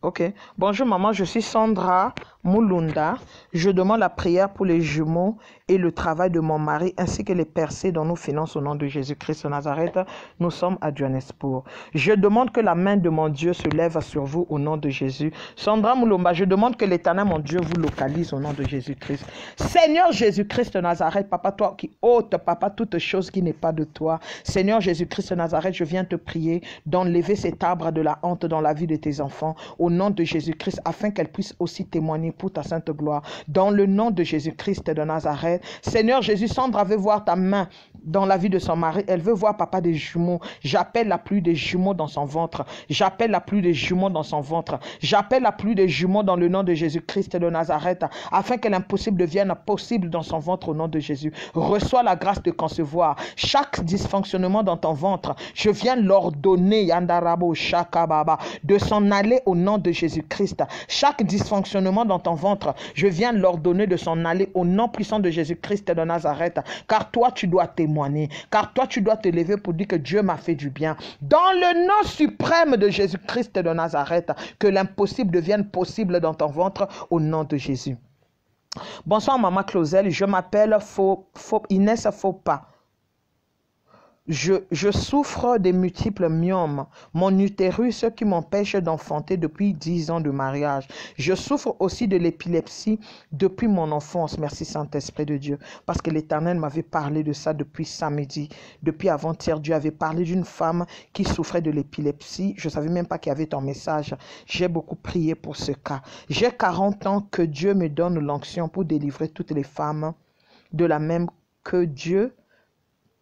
Ok. Bonjour maman, je suis Sandra Moulunda. Je demande la prière pour les jumeaux et le travail de mon mari ainsi que les percées dont nous finançons au nom de Jésus-Christ de Nazareth. Nous sommes à Johannesburg. Je demande que la main de mon Dieu se lève sur vous au nom de Jésus. Sandra Moulumba, je demande que l'Éternel, mon Dieu, vous localise au nom de Jésus-Christ. Seigneur Jésus-Christ de Nazareth, Papa, toi qui ôtes, Papa, toute chose qui n'est pas de toi. Seigneur Jésus-Christ de Nazareth, je viens te prier d'enlever cet arbre de la honte dans la vie de tes enfants au nom de Jésus-Christ afin qu'elle puisse aussi témoigner pour ta sainte gloire. Dans le nom de Jésus-Christ de Nazareth. Seigneur Jésus, Sandra veut voir ta main dans la vie de son mari. Elle veut voir papa des jumeaux. J'appelle la pluie des jumeaux dans son ventre. J'appelle la pluie des jumeaux dans son ventre. J'appelle la pluie des jumeaux dans le nom de Jésus-Christ de Nazareth afin que l'impossible devienne possible dans son ventre au nom de Jésus. Reçois la grâce de concevoir. Chaque dysfonctionnement dans ton ventre, je viens l'ordonner Yandarabo Shakababa de s'en aller au nom de Jésus-Christ. Chaque dysfonctionnement dans ton ventre, je viens l'ordonner de s'en aller au nom puissant de Jésus-Christ de Nazareth. Car toi, tu dois témoigner. Car toi, tu dois te lever pour dire que Dieu m'a fait du bien. Dans le nom suprême de Jésus-Christ de Nazareth, que l'impossible devienne possible dans ton ventre au nom de Jésus. Bonsoir, maman Claudel. Je m'appelle Inès Fopa. Je souffre des multiples myomes, mon utérus qui m'empêche d'enfanter depuis 10 ans de mariage. Je souffre aussi de l'épilepsie depuis mon enfance. Merci Saint-Esprit de Dieu. Parce que l'Éternel m'avait parlé de ça depuis samedi. Depuis avant-hier, Dieu avait parlé d'une femme qui souffrait de l'épilepsie. Je ne savais même pas qu'il y avait ton message. J'ai beaucoup prié pour ce cas. J'ai 40 ans, que Dieu me donne l'onction pour délivrer toutes les femmes de la même que Dieu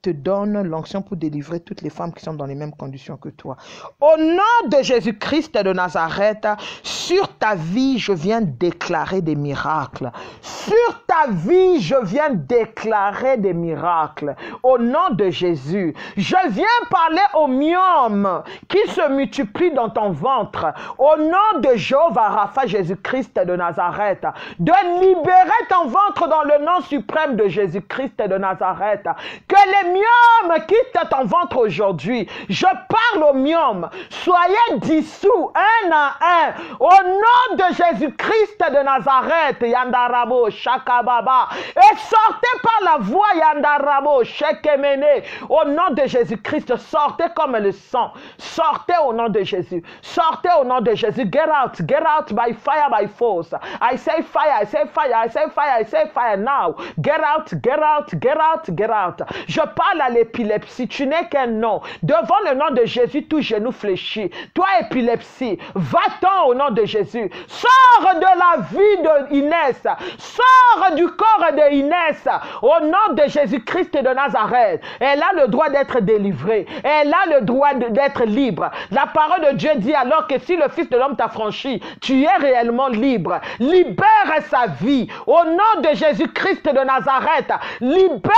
te donne l'onction pour délivrer toutes les femmes qui sont dans les mêmes conditions que toi. Au nom de Jésus-Christ de Nazareth, sur ta vie, je viens déclarer des miracles. Sur ta vie, je viens déclarer des miracles. Au nom de Jésus, je viens parler aux myomes qui se multiplient dans ton ventre. Au nom de Jéhovah Rapha, Jésus-Christ de Nazareth, de libérer ton ventre dans le nom suprême de Jésus-Christ de Nazareth. Que les myomes quittent ton ventre aujourd'hui. Je parle aux myomes. Soyez dissous un à un. Au nom de Jésus-Christ de Nazareth, Yandarabo, Shakababa. Et sortez par la voie, Yandarabo, Shekemene. Au nom de Jésus-Christ, sortez comme le sang. Sortez au nom de Jésus. Sortez au nom de Jésus. Get out by fire, by force. I say fire, I say fire, I say fire, I say fire now. Get out, get out, get out, get out. Je parle à l'épilepsie. Tu n'es qu'un nom. Devant le nom de Jésus, tout genou fléchit. Toi, épilepsie, va-t'en au nom de Jésus. Sors de la vie de Inès. Sors du corps de Inès. Au nom de Jésus-Christ de Nazareth. Elle a le droit d'être délivrée. Elle a le droit d'être libre. La parole de Dieu dit alors que si le Fils de l'homme t'a franchi, tu es réellement libre. Libère sa vie. Au nom de Jésus-Christ de Nazareth. Libère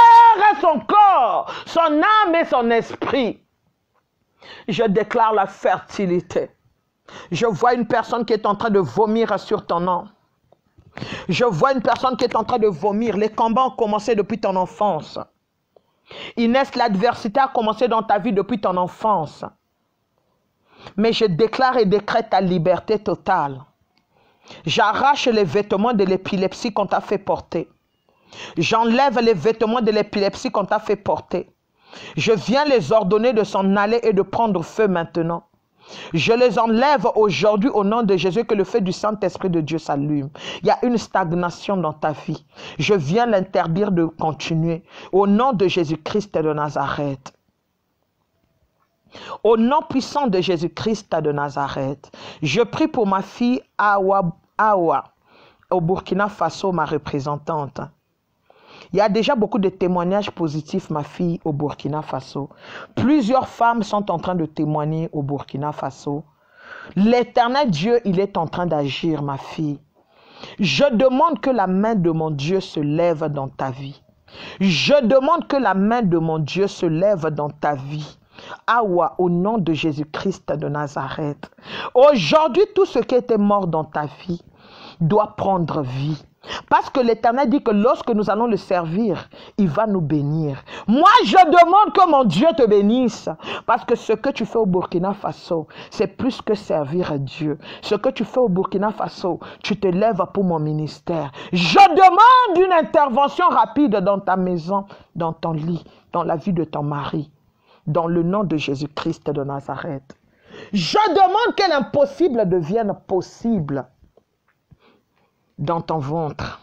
son corps, son âme et son esprit. Je déclare la fertilité. Je vois une personne qui est en train de vomir sur ton nom. Je vois une personne qui est en train de vomir. Les combats ont commencé depuis ton enfance. Inès, l'adversité a commencé dans ta vie depuis ton enfance. Mais je déclare et décrète ta liberté totale. J'arrache les vêtements de l'épilepsie qu'on t'a fait porter. J'enlève les vêtements de l'épilepsie qu'on t'a fait porter. Je viens les ordonner de s'en aller et de prendre feu maintenant. Je les enlève aujourd'hui au nom de Jésus, que le feu du Saint-Esprit de Dieu s'allume. Il y a une stagnation dans ta vie. Je viens l'interdire de continuer. Au nom de Jésus-Christ de Nazareth. Au nom puissant de Jésus-Christ de Nazareth. Je prie pour ma fille Awa, au Burkina Faso, ma représentante. Il y a déjà beaucoup de témoignages positifs, ma fille, au Burkina Faso. Plusieurs femmes sont en train de témoigner au Burkina Faso. L'Éternel Dieu, il est en train d'agir, ma fille. Je demande que la main de mon Dieu se lève dans ta vie. Je demande que la main de mon Dieu se lève dans ta vie. Awa, au nom de Jésus-Christ de Nazareth. Aujourd'hui, tout ce qui était mort dans ta vie doit prendre vie. Parce que l'Éternel dit que lorsque nous allons le servir, il va nous bénir. Moi, je demande que mon Dieu te bénisse. Parce que ce que tu fais au Burkina Faso, c'est plus que servir Dieu. Ce que tu fais au Burkina Faso, tu te lèves pour mon ministère. Je demande une intervention rapide dans ta maison, dans ton lit, dans la vie de ton mari. Dans le nom de Jésus-Christ de Nazareth. Je demande que l'impossible devienne possible dans ton ventre.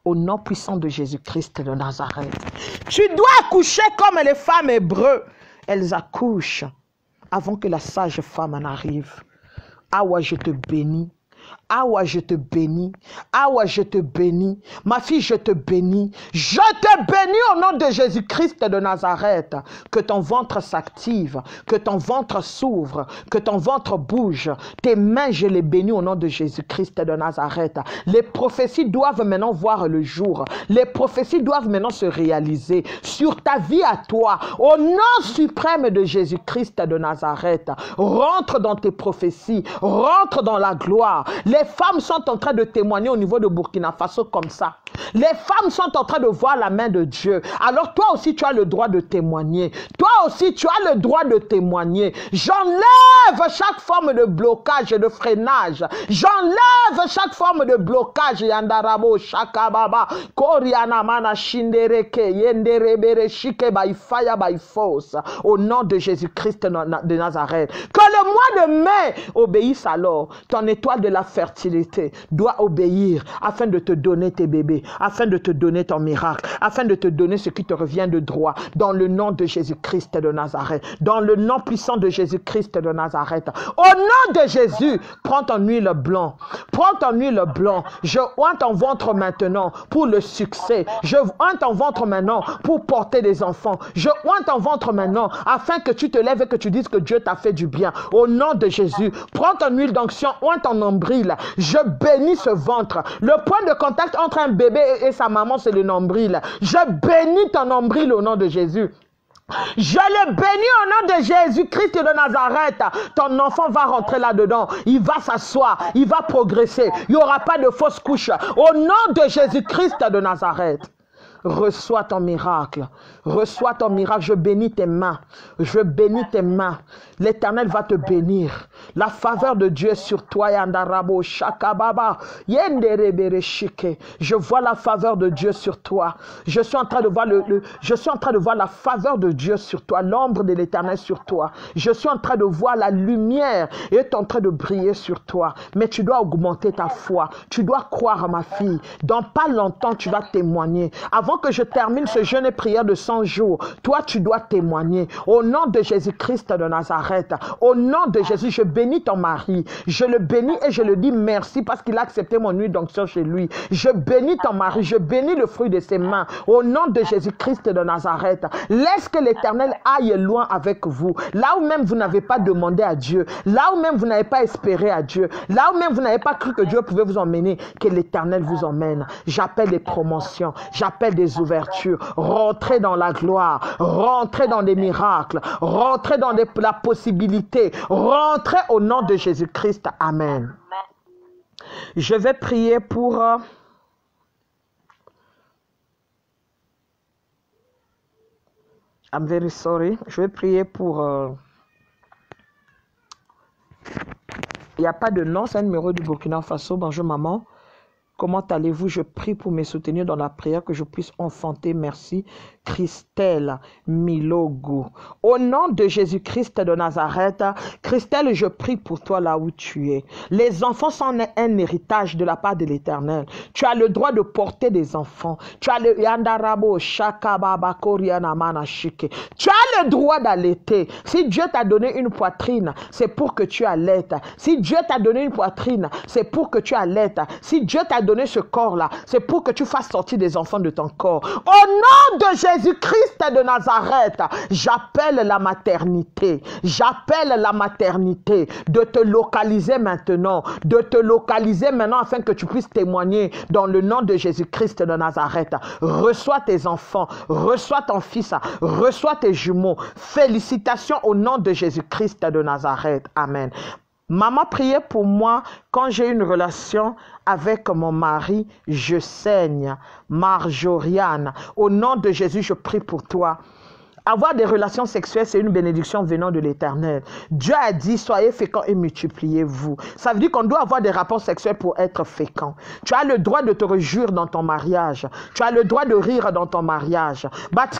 Au nom puissant de Jésus-Christ de Nazareth. Tu dois accoucher comme les femmes hébreues. Elles accouchent avant que la sage femme n'arrive. Awa, je te bénis. Awa, je te bénis. Awa, je te bénis. Ma fille, je te bénis. Je te bénis au nom de Jésus-Christ de Nazareth. Que ton ventre s'active, que ton ventre s'ouvre, que ton ventre bouge. Tes mains, je les bénis au nom de Jésus-Christ de Nazareth. Les prophéties doivent maintenant voir le jour. Les prophéties doivent maintenant se réaliser sur ta vie à toi. Au nom suprême de Jésus-Christ de Nazareth. Rentre dans tes prophéties. Rentre dans la gloire. Les femmes sont en train de témoigner au niveau de Burkina Faso comme ça. Les femmes sont en train de voir la main de Dieu. Alors toi aussi, tu as le droit de témoigner. Toi aussi, tu as le droit de témoigner. J'enlève chaque forme de blocage et de freinage. J'enlève chaque forme de blocage. Yandarabo, Shakababa, Korianamana, Shindereke, Yenderebere, Shike, by fire, by force. Au nom de Jésus-Christ de Nazareth. Que le mois de mai obéisse alors. Ton étoile de la fertilité doit obéir afin de te donner tes bébés, afin de te donner ton miracle, afin de te donner ce qui te revient de droit. Dans le nom de Jésus-Christ de Nazareth. Dans le nom puissant de Jésus-Christ de Nazareth. Au nom de Jésus, prends ton huile blanc. Prends ton huile blanc. Je oins ton ventre maintenant pour le succès. Je oins ton ventre maintenant pour porter des enfants. Je oins ton ventre maintenant afin que tu te lèves et que tu dises que Dieu t'a fait du bien. Au nom de Jésus, prends ton huile d'onction, oins ton nombril. Je bénis ce ventre. Le point de contact entre un bébé et sa maman, c'est le nombril. Je bénis ton nombril au nom de Jésus. Je le bénis au nom de Jésus-Christ de Nazareth. Ton enfant va rentrer là-dedans. Il va s'asseoir. Il va progresser. Il n'y aura pas de fausse couche. Au nom de Jésus-Christ de Nazareth. Reçois ton miracle. Reçois ton miracle. Je bénis tes mains. Je bénis tes mains. L'Éternel va te bénir. La faveur de Dieu est sur toi. Yandarabo, Shakababa, Yenderebere Shike. Je vois la faveur de Dieu sur toi. Je suis en train de voir je suis en train de voir la faveur de Dieu sur toi. L'ombre de l'Éternel sur toi. Je suis en train de voir la lumière est en train de briller sur toi. Mais tu dois augmenter ta foi. Tu dois croire, ma fille. Dans pas longtemps, tu vas témoigner. Avant que je termine ce jeûne et prière de 100 jours, toi, tu dois témoigner. Au nom de Jésus-Christ de Nazareth, au nom de Jésus, je bénis ton mari. Je le bénis et je le dis merci parce qu'il a accepté mon huile d'onction chez lui. Je bénis ton mari. Je bénis le fruit de ses mains. Au nom de Jésus-Christ de Nazareth, laisse que l'Éternel aille loin avec vous. Là où même vous n'avez pas demandé à Dieu, là où même vous n'avez pas espéré à Dieu, là où même vous n'avez pas cru que Dieu pouvait vous emmener, que l'Éternel vous emmène. J'appelle des promotions, j'appelle des ouvertures. Rentrez dans la gloire, rentrez dans des miracles, rentrez dans la possibilité, rentrez au nom de Jésus-Christ. Amen. Je vais prier pour... I'm very sorry. Je vais prier pour... Il n'y a pas de nom, c'est un numéro du Burkina Faso. Bonjour maman. Comment allez-vous? Je prie pour me soutenir dans la prière que je puisse enfanter. Merci. Christelle Milogo. Au nom de Jésus-Christ de Nazareth, Christelle, je prie pour toi là où tu es. Les enfants sont un héritage de la part de l'Éternel. Tu as le droit de porter des enfants. Tu as le Yandarabo Shakababa Koriana Manashike. Tu as le droit d'allaiter. Si Dieu t'a donné une poitrine, c'est pour que tu allaites. Si Dieu t'a donné une poitrine, c'est pour que tu allaites. Si Dieu t'a donné ce corps-là, c'est pour que tu fasses sortir des enfants de ton corps. Au nom de Jésus-Christ de Nazareth, j'appelle la maternité. J'appelle la maternité de te localiser maintenant. De te localiser maintenant afin que tu puisses témoigner dans le nom de Jésus-Christ de Nazareth. Reçois tes enfants. Reçois ton fils. Reçois tes jumeaux. Félicitations au nom de Jésus-Christ de Nazareth. Amen. Maman priait pour moi quand j'ai une relation avec mon mari, je saigne. Marjoriane, au nom de Jésus, je prie pour toi. Avoir des relations sexuelles, c'est une bénédiction venant de l'Éternel. Dieu a dit, soyez féconds et multipliez-vous. Ça veut dire qu'on doit avoir des rapports sexuels pour être fécond. Tu as le droit de te réjouir dans ton mariage. Tu as le droit de rire dans ton mariage.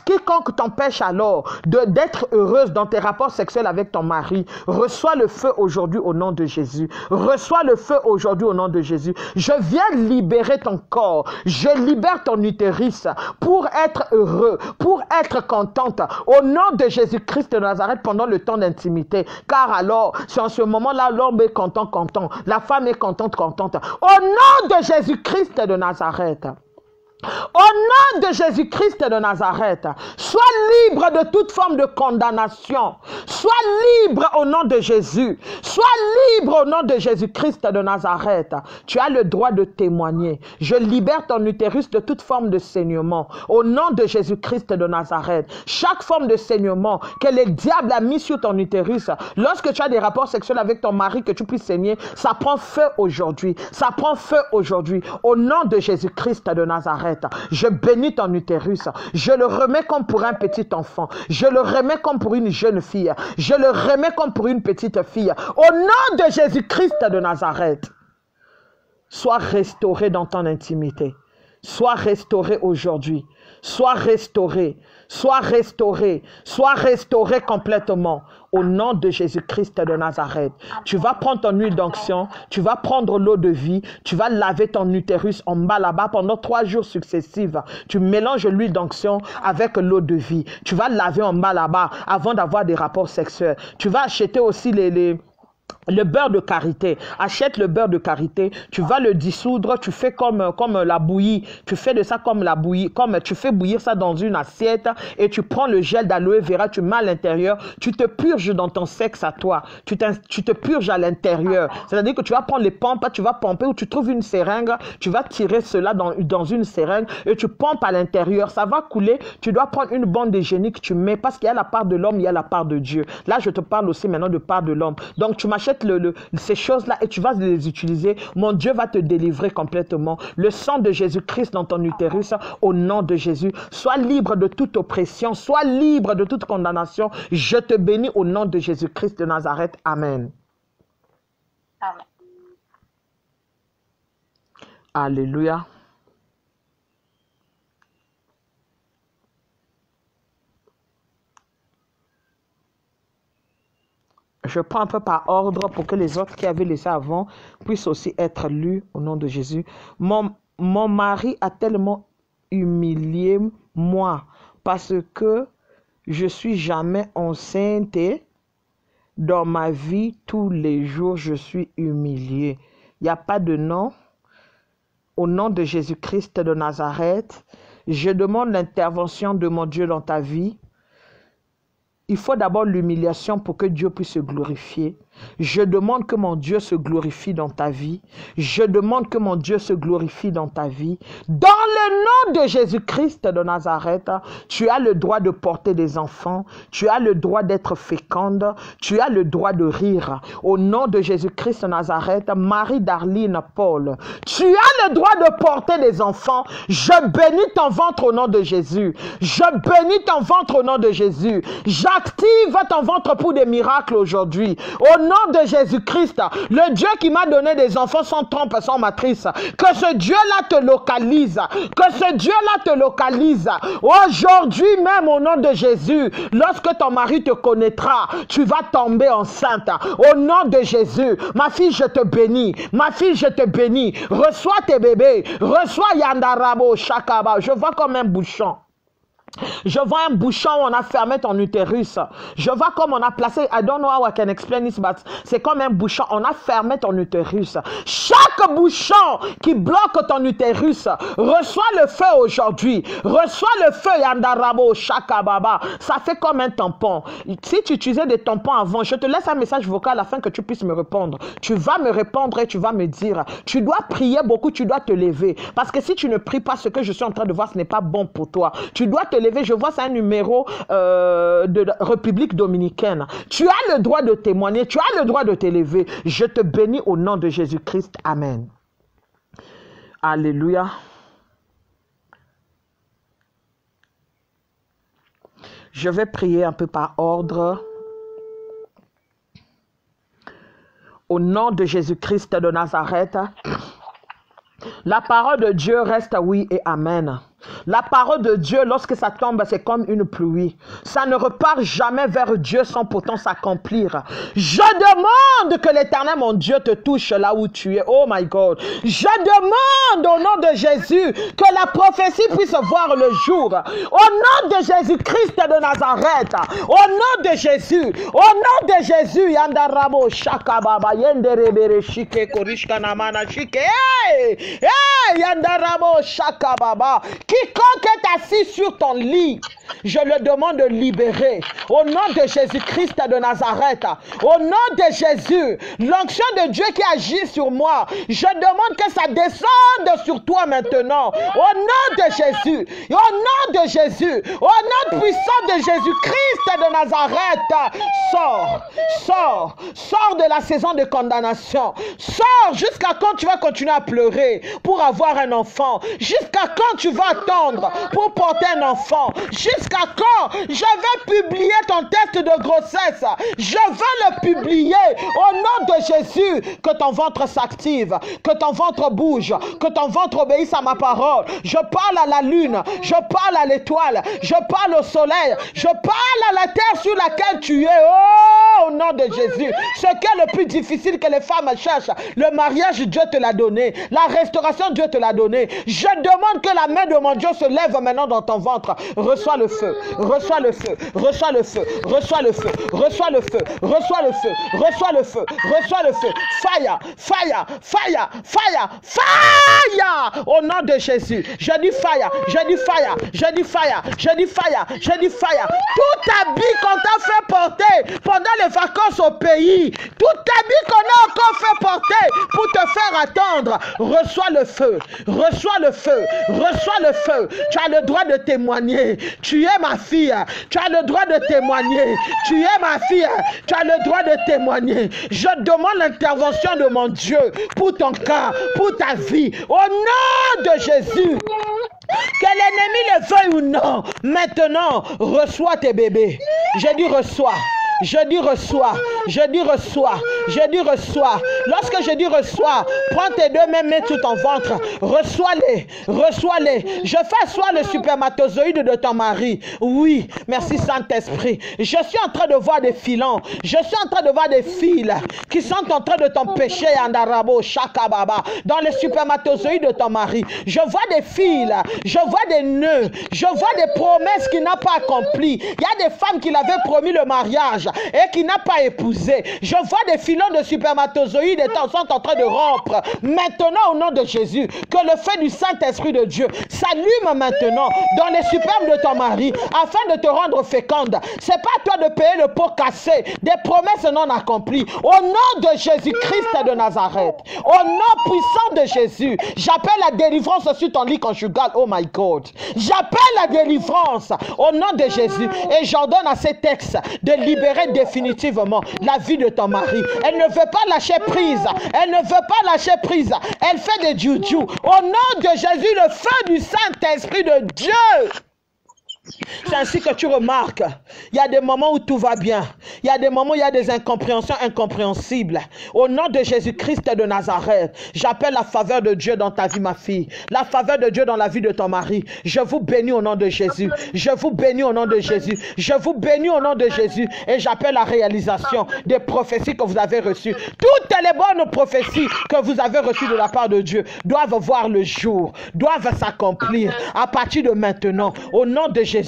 Quiconque t'empêche alors d'être heureuse dans tes rapports sexuels avec ton mari, reçois le feu aujourd'hui au nom de Jésus. Reçois le feu aujourd'hui au nom de Jésus. Je viens libérer ton corps. Je libère ton utérus pour être heureux, pour être contente. Au nom de Jésus-Christ de Nazareth pendant le temps d'intimité. Car alors, c'est en ce moment-là, l'homme est content. La femme est contente. Au nom de Jésus-Christ de Nazareth. Au nom de Jésus-Christ de Nazareth, sois libre de toute forme de condamnation. Sois libre au nom de Jésus. Sois libre au nom de Jésus-Christ de Nazareth. Tu as le droit de témoigner. Je libère ton utérus de toute forme de saignement. Au nom de Jésus-Christ de Nazareth. Chaque forme de saignement que le diable a mis sur ton utérus, lorsque tu as des rapports sexuels avec ton mari, que tu puisses saigner, ça prend feu aujourd'hui. Ça prend feu aujourd'hui. Au nom de Jésus-Christ de Nazareth. Nazareth. Je bénis ton utérus. Je le remets comme pour un petit enfant. Je le remets comme pour une jeune fille. Je le remets comme pour une petite fille. Au nom de Jésus-Christ de Nazareth, sois restauré dans ton intimité. Sois restauré aujourd'hui. Sois restauré. Sois restauré. Sois restauré complètement. Au nom de Jésus-Christ de Nazareth. Tu vas prendre ton huile d'onction. Tu vas prendre l'eau de vie. Tu vas laver ton utérus en bas là-bas pendant 3 jours successifs. Tu mélanges l'huile d'onction avec l'eau de vie. Tu vas laver en bas là-bas avant d'avoir des rapports sexuels. Tu vas acheter aussi le beurre de karité. Achète le beurre de karité, tu vas le dissoudre, tu fais comme la bouillie, tu fais de ça comme la bouillie, comme tu fais bouillir ça dans une assiette et tu prends le gel d'aloe vera, tu mets à l'intérieur, tu te purges dans ton sexe à toi, tu te purges à l'intérieur. C'est-à-dire que tu vas prendre les pompes, tu vas pomper ou tu trouves une seringue, tu vas tirer cela dans une seringue et tu pompes à l'intérieur, ça va couler, tu dois prendre une bande hygiénique, tu mets, parce qu'il y a la part de l'homme, il y a la part de Dieu. Là, je te parle aussi maintenant de part de l'homme. Donc, tu m'achètes ces choses-là et tu vas les utiliser. Mon Dieu va te délivrer complètement. Le sang de Jésus-Christ dans ton utérus, au nom de Jésus. Sois libre de toute oppression. Sois libre de toute condamnation. Je te bénis au nom de Jésus-Christ de Nazareth. Amen. Amen. Alléluia. Je prends un peu par ordre pour que les autres qui avaient laissé avant puissent aussi être lus au nom de Jésus. Mon mari a tellement humilié moi parce que je suis jamais enceinte et dans ma vie, tous les jours, je suis humiliée. Il n'y a pas de nom. Au nom de Jésus-Christ de Nazareth, je demande l'intervention de mon Dieu dans ta vie. Il faut d'abord l'humiliation pour que Dieu puisse se glorifier. Je demande que mon Dieu se glorifie dans ta vie. Je demande que mon Dieu se glorifie dans ta vie. Dans le nom de Jésus-Christ de Nazareth, tu as le droit de porter des enfants. Tu as le droit d'être féconde. Tu as le droit de rire. Au nom de Jésus-Christ de Nazareth, Marie-Darline Paul, tu as le droit de porter des enfants. Je bénis ton ventre au nom de Jésus. Je bénis ton ventre au nom de Jésus. J'active ton ventre pour des miracles aujourd'hui. Au nom de Jésus-Christ, le Dieu qui m'a donné des enfants sans trompe, sans matrice, que ce Dieu-là te localise, que ce Dieu-là te localise. Aujourd'hui même, au nom de Jésus, lorsque ton mari te connaîtra, tu vas tomber enceinte. Au nom de Jésus, ma fille, je te bénis. Ma fille, je te bénis. Reçois tes bébés. Reçois Yandarabo, Shakaba. Je vois comme un bouchon. Je vois un bouchon où on a fermé ton utérus. Je vois comme on a placé, I don't know how I can explain this, but c'est comme un bouchon. On a fermé ton utérus. Chaque bouchon qui bloque ton utérus, reçois le feu aujourd'hui. Reçois le feu, Yandarabo, Shakababa. Ça fait comme un tampon. Si tu utilisais des tampons avant, je te laisse un message vocal afin que tu puisses me répondre. Tu vas me répondre et tu vas me dire, tu dois prier beaucoup, tu dois te lever. Parce que si tu ne pries pas, ce que je suis en train de voir, ce n'est pas bon pour toi. Tu dois te lever, je vois c'est un numéro de la République dominicaine. Tu as le droit de témoigner, tu as le droit de t'élever. Je te bénis au nom de Jésus-Christ. Amen. Alléluia. Je vais prier un peu par ordre. Au nom de Jésus-Christ de Nazareth, la parole de Dieu reste oui et amen. La parole de Dieu, lorsque ça tombe, c'est comme une pluie. Ça ne repart jamais vers Dieu sans pourtant s'accomplir. Je demande que l'Éternel, mon Dieu, te touche là où tu es. Oh my God. Je demande au nom de Jésus que la prophétie puisse voir le jour. Au nom de Jésus-Christ de Nazareth. Au nom de Jésus. Au nom de Jésus. Yandarabo Shakababa. Yenderebere Shike Korishka Namana Shike. Hey! Hey! Yandarabo Shakababa. Quiconque est assis sur ton lit, je le demande de libérer. Au nom de Jésus-Christ de Nazareth. Au nom de Jésus. L'onction de Dieu qui agit sur moi. Je demande que ça descende sur toi maintenant. Au nom de Jésus. Au nom de Jésus. Au nom puissant de Jésus-Christ de Nazareth. Sors. Sors. Sors de la saison de condamnation. Sors jusqu'à quand tu vas continuer à pleurer pour avoir un enfant. Jusqu'à quand tu vas attendre pour porter un enfant. Jusqu'à quand je vais publier ton test de grossesse. Je veux le publier au nom de Jésus. Que ton ventre s'active. Que ton ventre bouge. Que ton ventre obéisse à ma parole. Je parle à la lune. Je parle à l'étoile. Je parle au soleil. Je parle à la terre sur laquelle tu es. Oh, au nom de Jésus. Ce qui est le plus difficile que les femmes cherchent. Le mariage, Dieu te l'a donné. La restauration, Dieu te l'a donné. Je demande que la main de mon Dieu se lève maintenant dans ton ventre. Reçois le feu. Reçois le feu. Reçois le feu. Reçois le feu. Reçois le feu. Reçois le feu. Reçois le feu. Reçois le feu. Fire. Fire. Fire. Fire. Fire. Au nom de Jésus. Je dis fire. Je dis fire. Je dis fire. Je dis fire. Je dis fire. Tout habit qu'on t'a fait porter pendant les vacances au pays. Tout habit qu'on a encore fait porter pour te faire attendre. Reçois le feu. Reçois le feu. Reçois le feu. Tu as le droit de témoigner. Tu es ma fille. Tu as le droit de témoigner. Tu es ma fille. Tu as le droit de témoigner. Je demande l'intervention de mon Dieu pour ton cas, pour ta vie. Au nom de Jésus. Que l'ennemi le veuille ou non, maintenant, reçois tes bébés. Je dis reçois. Je dis reçois, je dis reçois, je dis reçois. Lorsque je dis reçois, prends tes deux mains, mets tout ton ventre. Reçois-les, reçois-les. Je fais asseoir le spermatozoïde de ton mari. Oui, merci Saint-Esprit. Je suis en train de voir des filons. Je suis en train de voir des fils qui sont en train de t'empêcher, Andarabo, Shakababa, dans le spermatozoïde de ton mari. Je vois des fils, je vois des nœuds, je vois des promesses qu'il n'a pas accomplies. Il y a des femmes qui l'avaient promis le mariage et qui n'a pas épousé. Je vois des filons de spermatozoïdes sont en train de rompre. Maintenant, au nom de Jésus, que le feu du Saint-Esprit de Dieu s'allume maintenant dans les spermes de ton mari afin de te rendre féconde. C'est pas à toi de payer le pot cassé des promesses non accomplies. Au nom de Jésus-Christ de Nazareth, au nom puissant de Jésus, j'appelle la délivrance sur ton lit conjugal. Oh my God. J'appelle la délivrance au nom de Jésus et j'ordonne à ces textes de libérer définitivement la vie de ton mari. Elle ne veut pas lâcher prise. Elle ne veut pas lâcher prise. Elle fait des juju. Au nom de Jésus, le feu du Saint-Esprit de Dieu. C'est ainsi que tu remarques, il y a des moments où tout va bien. Il y a des moments où il y a des incompréhensions incompréhensibles. Au nom de Jésus-Christ de Nazareth, j'appelle la faveur de Dieu dans ta vie, ma fille. La faveur de Dieu dans la vie de ton mari. Je vous bénis au nom de Jésus. Je vous bénis au nom de Jésus. Je vous bénis au nom de Jésus. Et j'appelle la réalisation des prophéties que vous avez reçues. Toutes les bonnes prophéties que vous avez reçues de la part de Dieu doivent voir le jour, doivent s'accomplir à partir de maintenant. Au nom de Jésus,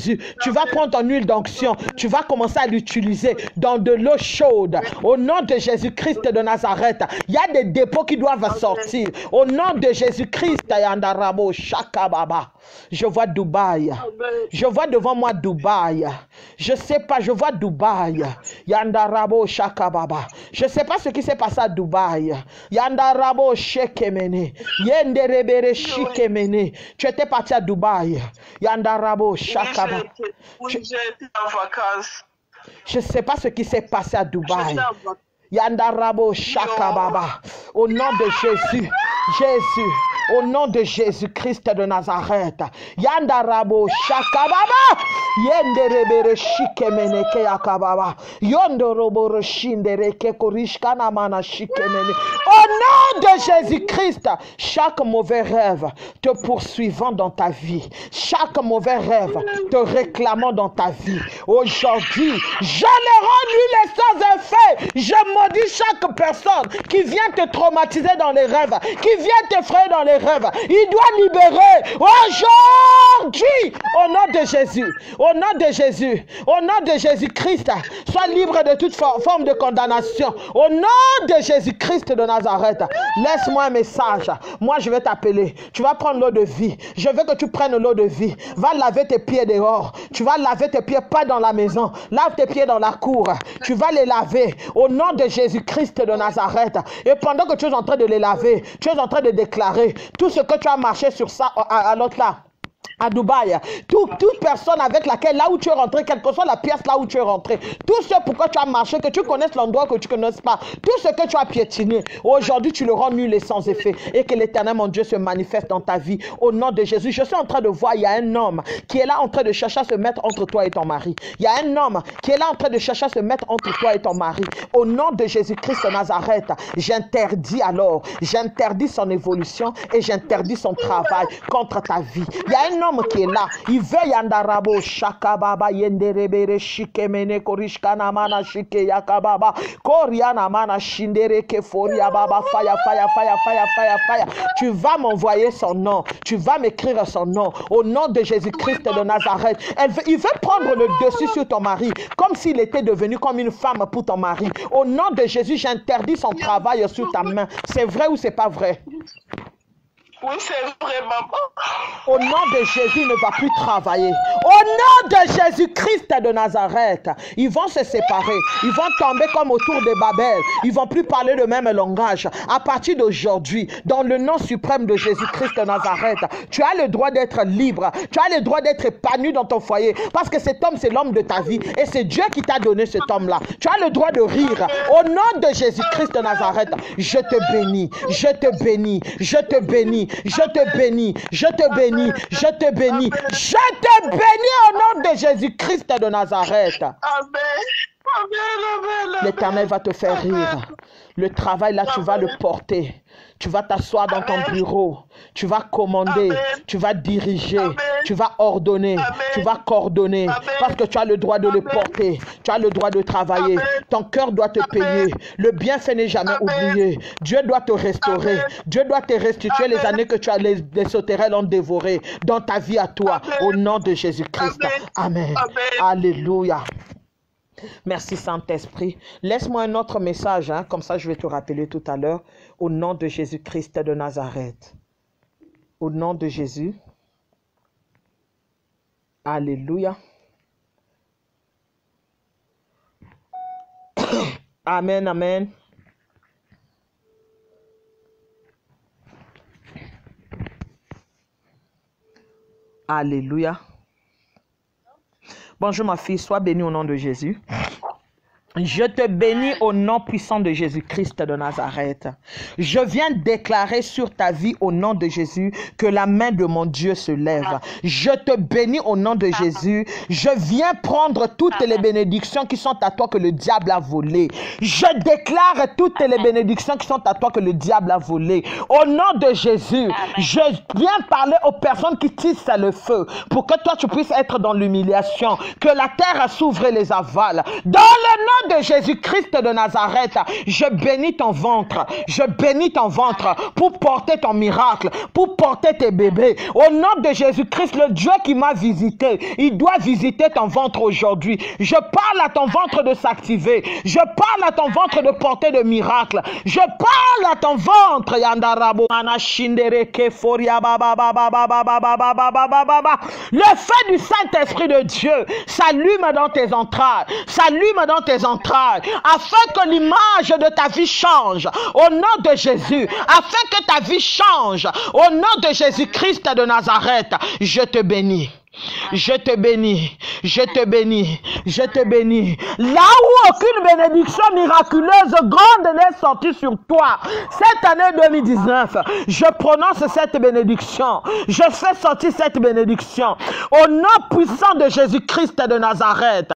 tu vas prendre ton huile d'onction, tu vas commencer à l'utiliser dans de l'eau chaude. Au nom de Jésus-Christ de Nazareth, il y a des dépôts qui doivent sortir. Au nom de Jésus-Christ, Yandarabo, Shakababa. Je vois Dubaï. Je vois devant moi Dubaï. Je ne sais pas, je vois Dubaï. Yandarabo, Shakababa. Je ne sais pas ce qui s'est passé à Dubaï. Yandarabo, Shekemene. Yenderebere, Shikemene. Tu étais parti à Dubaï. Yandarabo, Shakababa. Oui, j'ai été en vacances. Je ne sais pas ce qui s'est passé à Dubaï. Yandarabo Shakababa. Au nom de Jésus. Jésus. Au nom de Jésus-Christ de Nazareth. Yandarabo Shakababa. Yenderebere Shikemene Keakababa. Yondorobo Shindere Kekorishkana Mana Shikemene. Au nom de Jésus-Christ, chaque mauvais rêve te poursuivant dans ta vie, chaque mauvais rêve te réclamant dans ta vie, aujourd'hui, je les rends nuls et sans effet. Je maudis chaque personne qui vient te traumatiser dans les rêves, qui vient t'effrayer dans les rêves. Il doit libérer aujourd'hui. Au nom de Jésus. Au nom de Jésus. Au nom de Jésus-Christ. Sois libre de toute forme de condamnation. Au nom de Jésus-Christ de Nazareth. Laisse-moi un message. Moi, je vais t'appeler. Tu vas prendre l'eau de vie. Je veux que tu prennes l'eau de vie. Va laver tes pieds dehors. Tu vas laver tes pieds pas dans la maison. Lave tes pieds dans la cour. Tu vas les laver au nom de Jésus-Christ de Nazareth. Et pendant que tu es en train de les laver, tu es en train de déclarer tout ce que tu as marché sur ça à l'autre là. À Dubaï, toute personne avec laquelle, là où tu es rentré, quelle que soit la pièce là où tu es rentré, tout ce pourquoi tu as marché, que tu connaisses l'endroit que tu ne connaisses pas, tout ce que tu as piétiné, aujourd'hui tu le rends nul et sans effet, et que l'Éternel mon Dieu se manifeste dans ta vie, au nom de Jésus. Je suis en train de voir, il y a un homme qui est là en train de chercher à se mettre entre toi et ton mari. Il y a un homme qui est là en train de chercher à se mettre entre toi et ton mari. Au nom de Jésus-Christ de Nazareth, j'interdis son évolution et j'interdis son travail contre ta vie. Il y a un homme qui est là, il veut yandarabo shakababa yenderebere shikemene korishkana mana shike yakababa koriana mana shindere keforia baba fire. Tu vas m'envoyer son nom, tu vas m'écrire son nom au nom de Jésus-Christ de Nazareth. Il veut prendre le dessus sur ton mari comme s'il était devenu comme une femme pour ton mari. Au nom de Jésus, j'interdis son travail sur ta main. C'est vrai ou c'est pas vrai? Oui, c'est vrai, maman. Au nom de Jésus, il ne va plus travailler. Au nom de Jésus-Christ de Nazareth, ils vont se séparer. Ils vont tomber comme autour de Babel. Ils ne vont plus parler le même langage. À partir d'aujourd'hui, dans le nom suprême de Jésus-Christ de Nazareth, tu as le droit d'être libre. Tu as le droit d'être épanoui dans ton foyer. Parce que cet homme, c'est l'homme de ta vie. Et c'est Dieu qui t'a donné cet homme-là. Tu as le droit de rire. Au nom de Jésus-Christ de Nazareth, je te bénis. Je te bénis. Je te bénis. Je te bénis, je te bénis, je te bénis, je te bénis au nom de Jésus-Christ de Nazareth. L'Éternel va te faire rire. Le travail là, tu vas le porter. Tu vas t'asseoir dans ton bureau. Tu vas commander. Tu vas diriger. Tu vas ordonner. Tu vas coordonner. Parce que tu as le droit de le porter. Tu as le droit de travailler. Ton cœur doit te payer. Le bienfait n'est jamais oublié. Dieu doit te restaurer. Dieu doit te restituer les années que tu as les sauterelles ont dévorées dans ta vie à toi. Au nom de Jésus-Christ. Amen. Alléluia. Merci Saint-Esprit. Laisse-moi un autre message, hein, comme ça je vais te rappeler tout à l'heure. Au nom de Jésus-Christ de Nazareth. Au nom de Jésus. Alléluia. Amen, amen. Alléluia. Bonjour ma fille, sois bénie au nom de Jésus. Je te bénis au nom puissant de Jésus-Christ de Nazareth. Je viens déclarer sur ta vie au nom de Jésus que la main de mon Dieu se lève. Je te bénis au nom de Jésus. Je viens prendre toutes les bénédictions qui sont à toi que le diable a volées. Je déclare toutes les bénédictions qui sont à toi que le diable a volées. Au nom de Jésus, je viens parler aux personnes qui tissent le feu pour que toi tu puisses être dans l'humiliation, que la terre s'ouvre et les avale. Dans le nom de Jésus-Christ de Nazareth, je bénis ton ventre. Je bénis ton ventre pour porter ton miracle, pour porter tes bébés. Au nom de Jésus-Christ, le Dieu qui m'a visité, il doit visiter ton ventre aujourd'hui. Je parle à ton ventre de s'activer. Je parle à ton ventre de porter de miracles. Je parle à ton ventre. Le feu du Saint-Esprit de Dieu s'allume dans tes entrailles. S'allume dans tes entrailles, afin que l'image de ta vie change, au nom de Jésus, afin que ta vie change, au nom de Jésus-Christ de Nazareth. Je te bénis. Je te bénis, je te bénis, je te bénis. Là où aucune bénédiction miraculeuse grande n'est sortie sur toi, cette année 2019, je prononce cette bénédiction. Je fais sortir cette bénédiction au nom puissant de Jésus-Christ de Nazareth.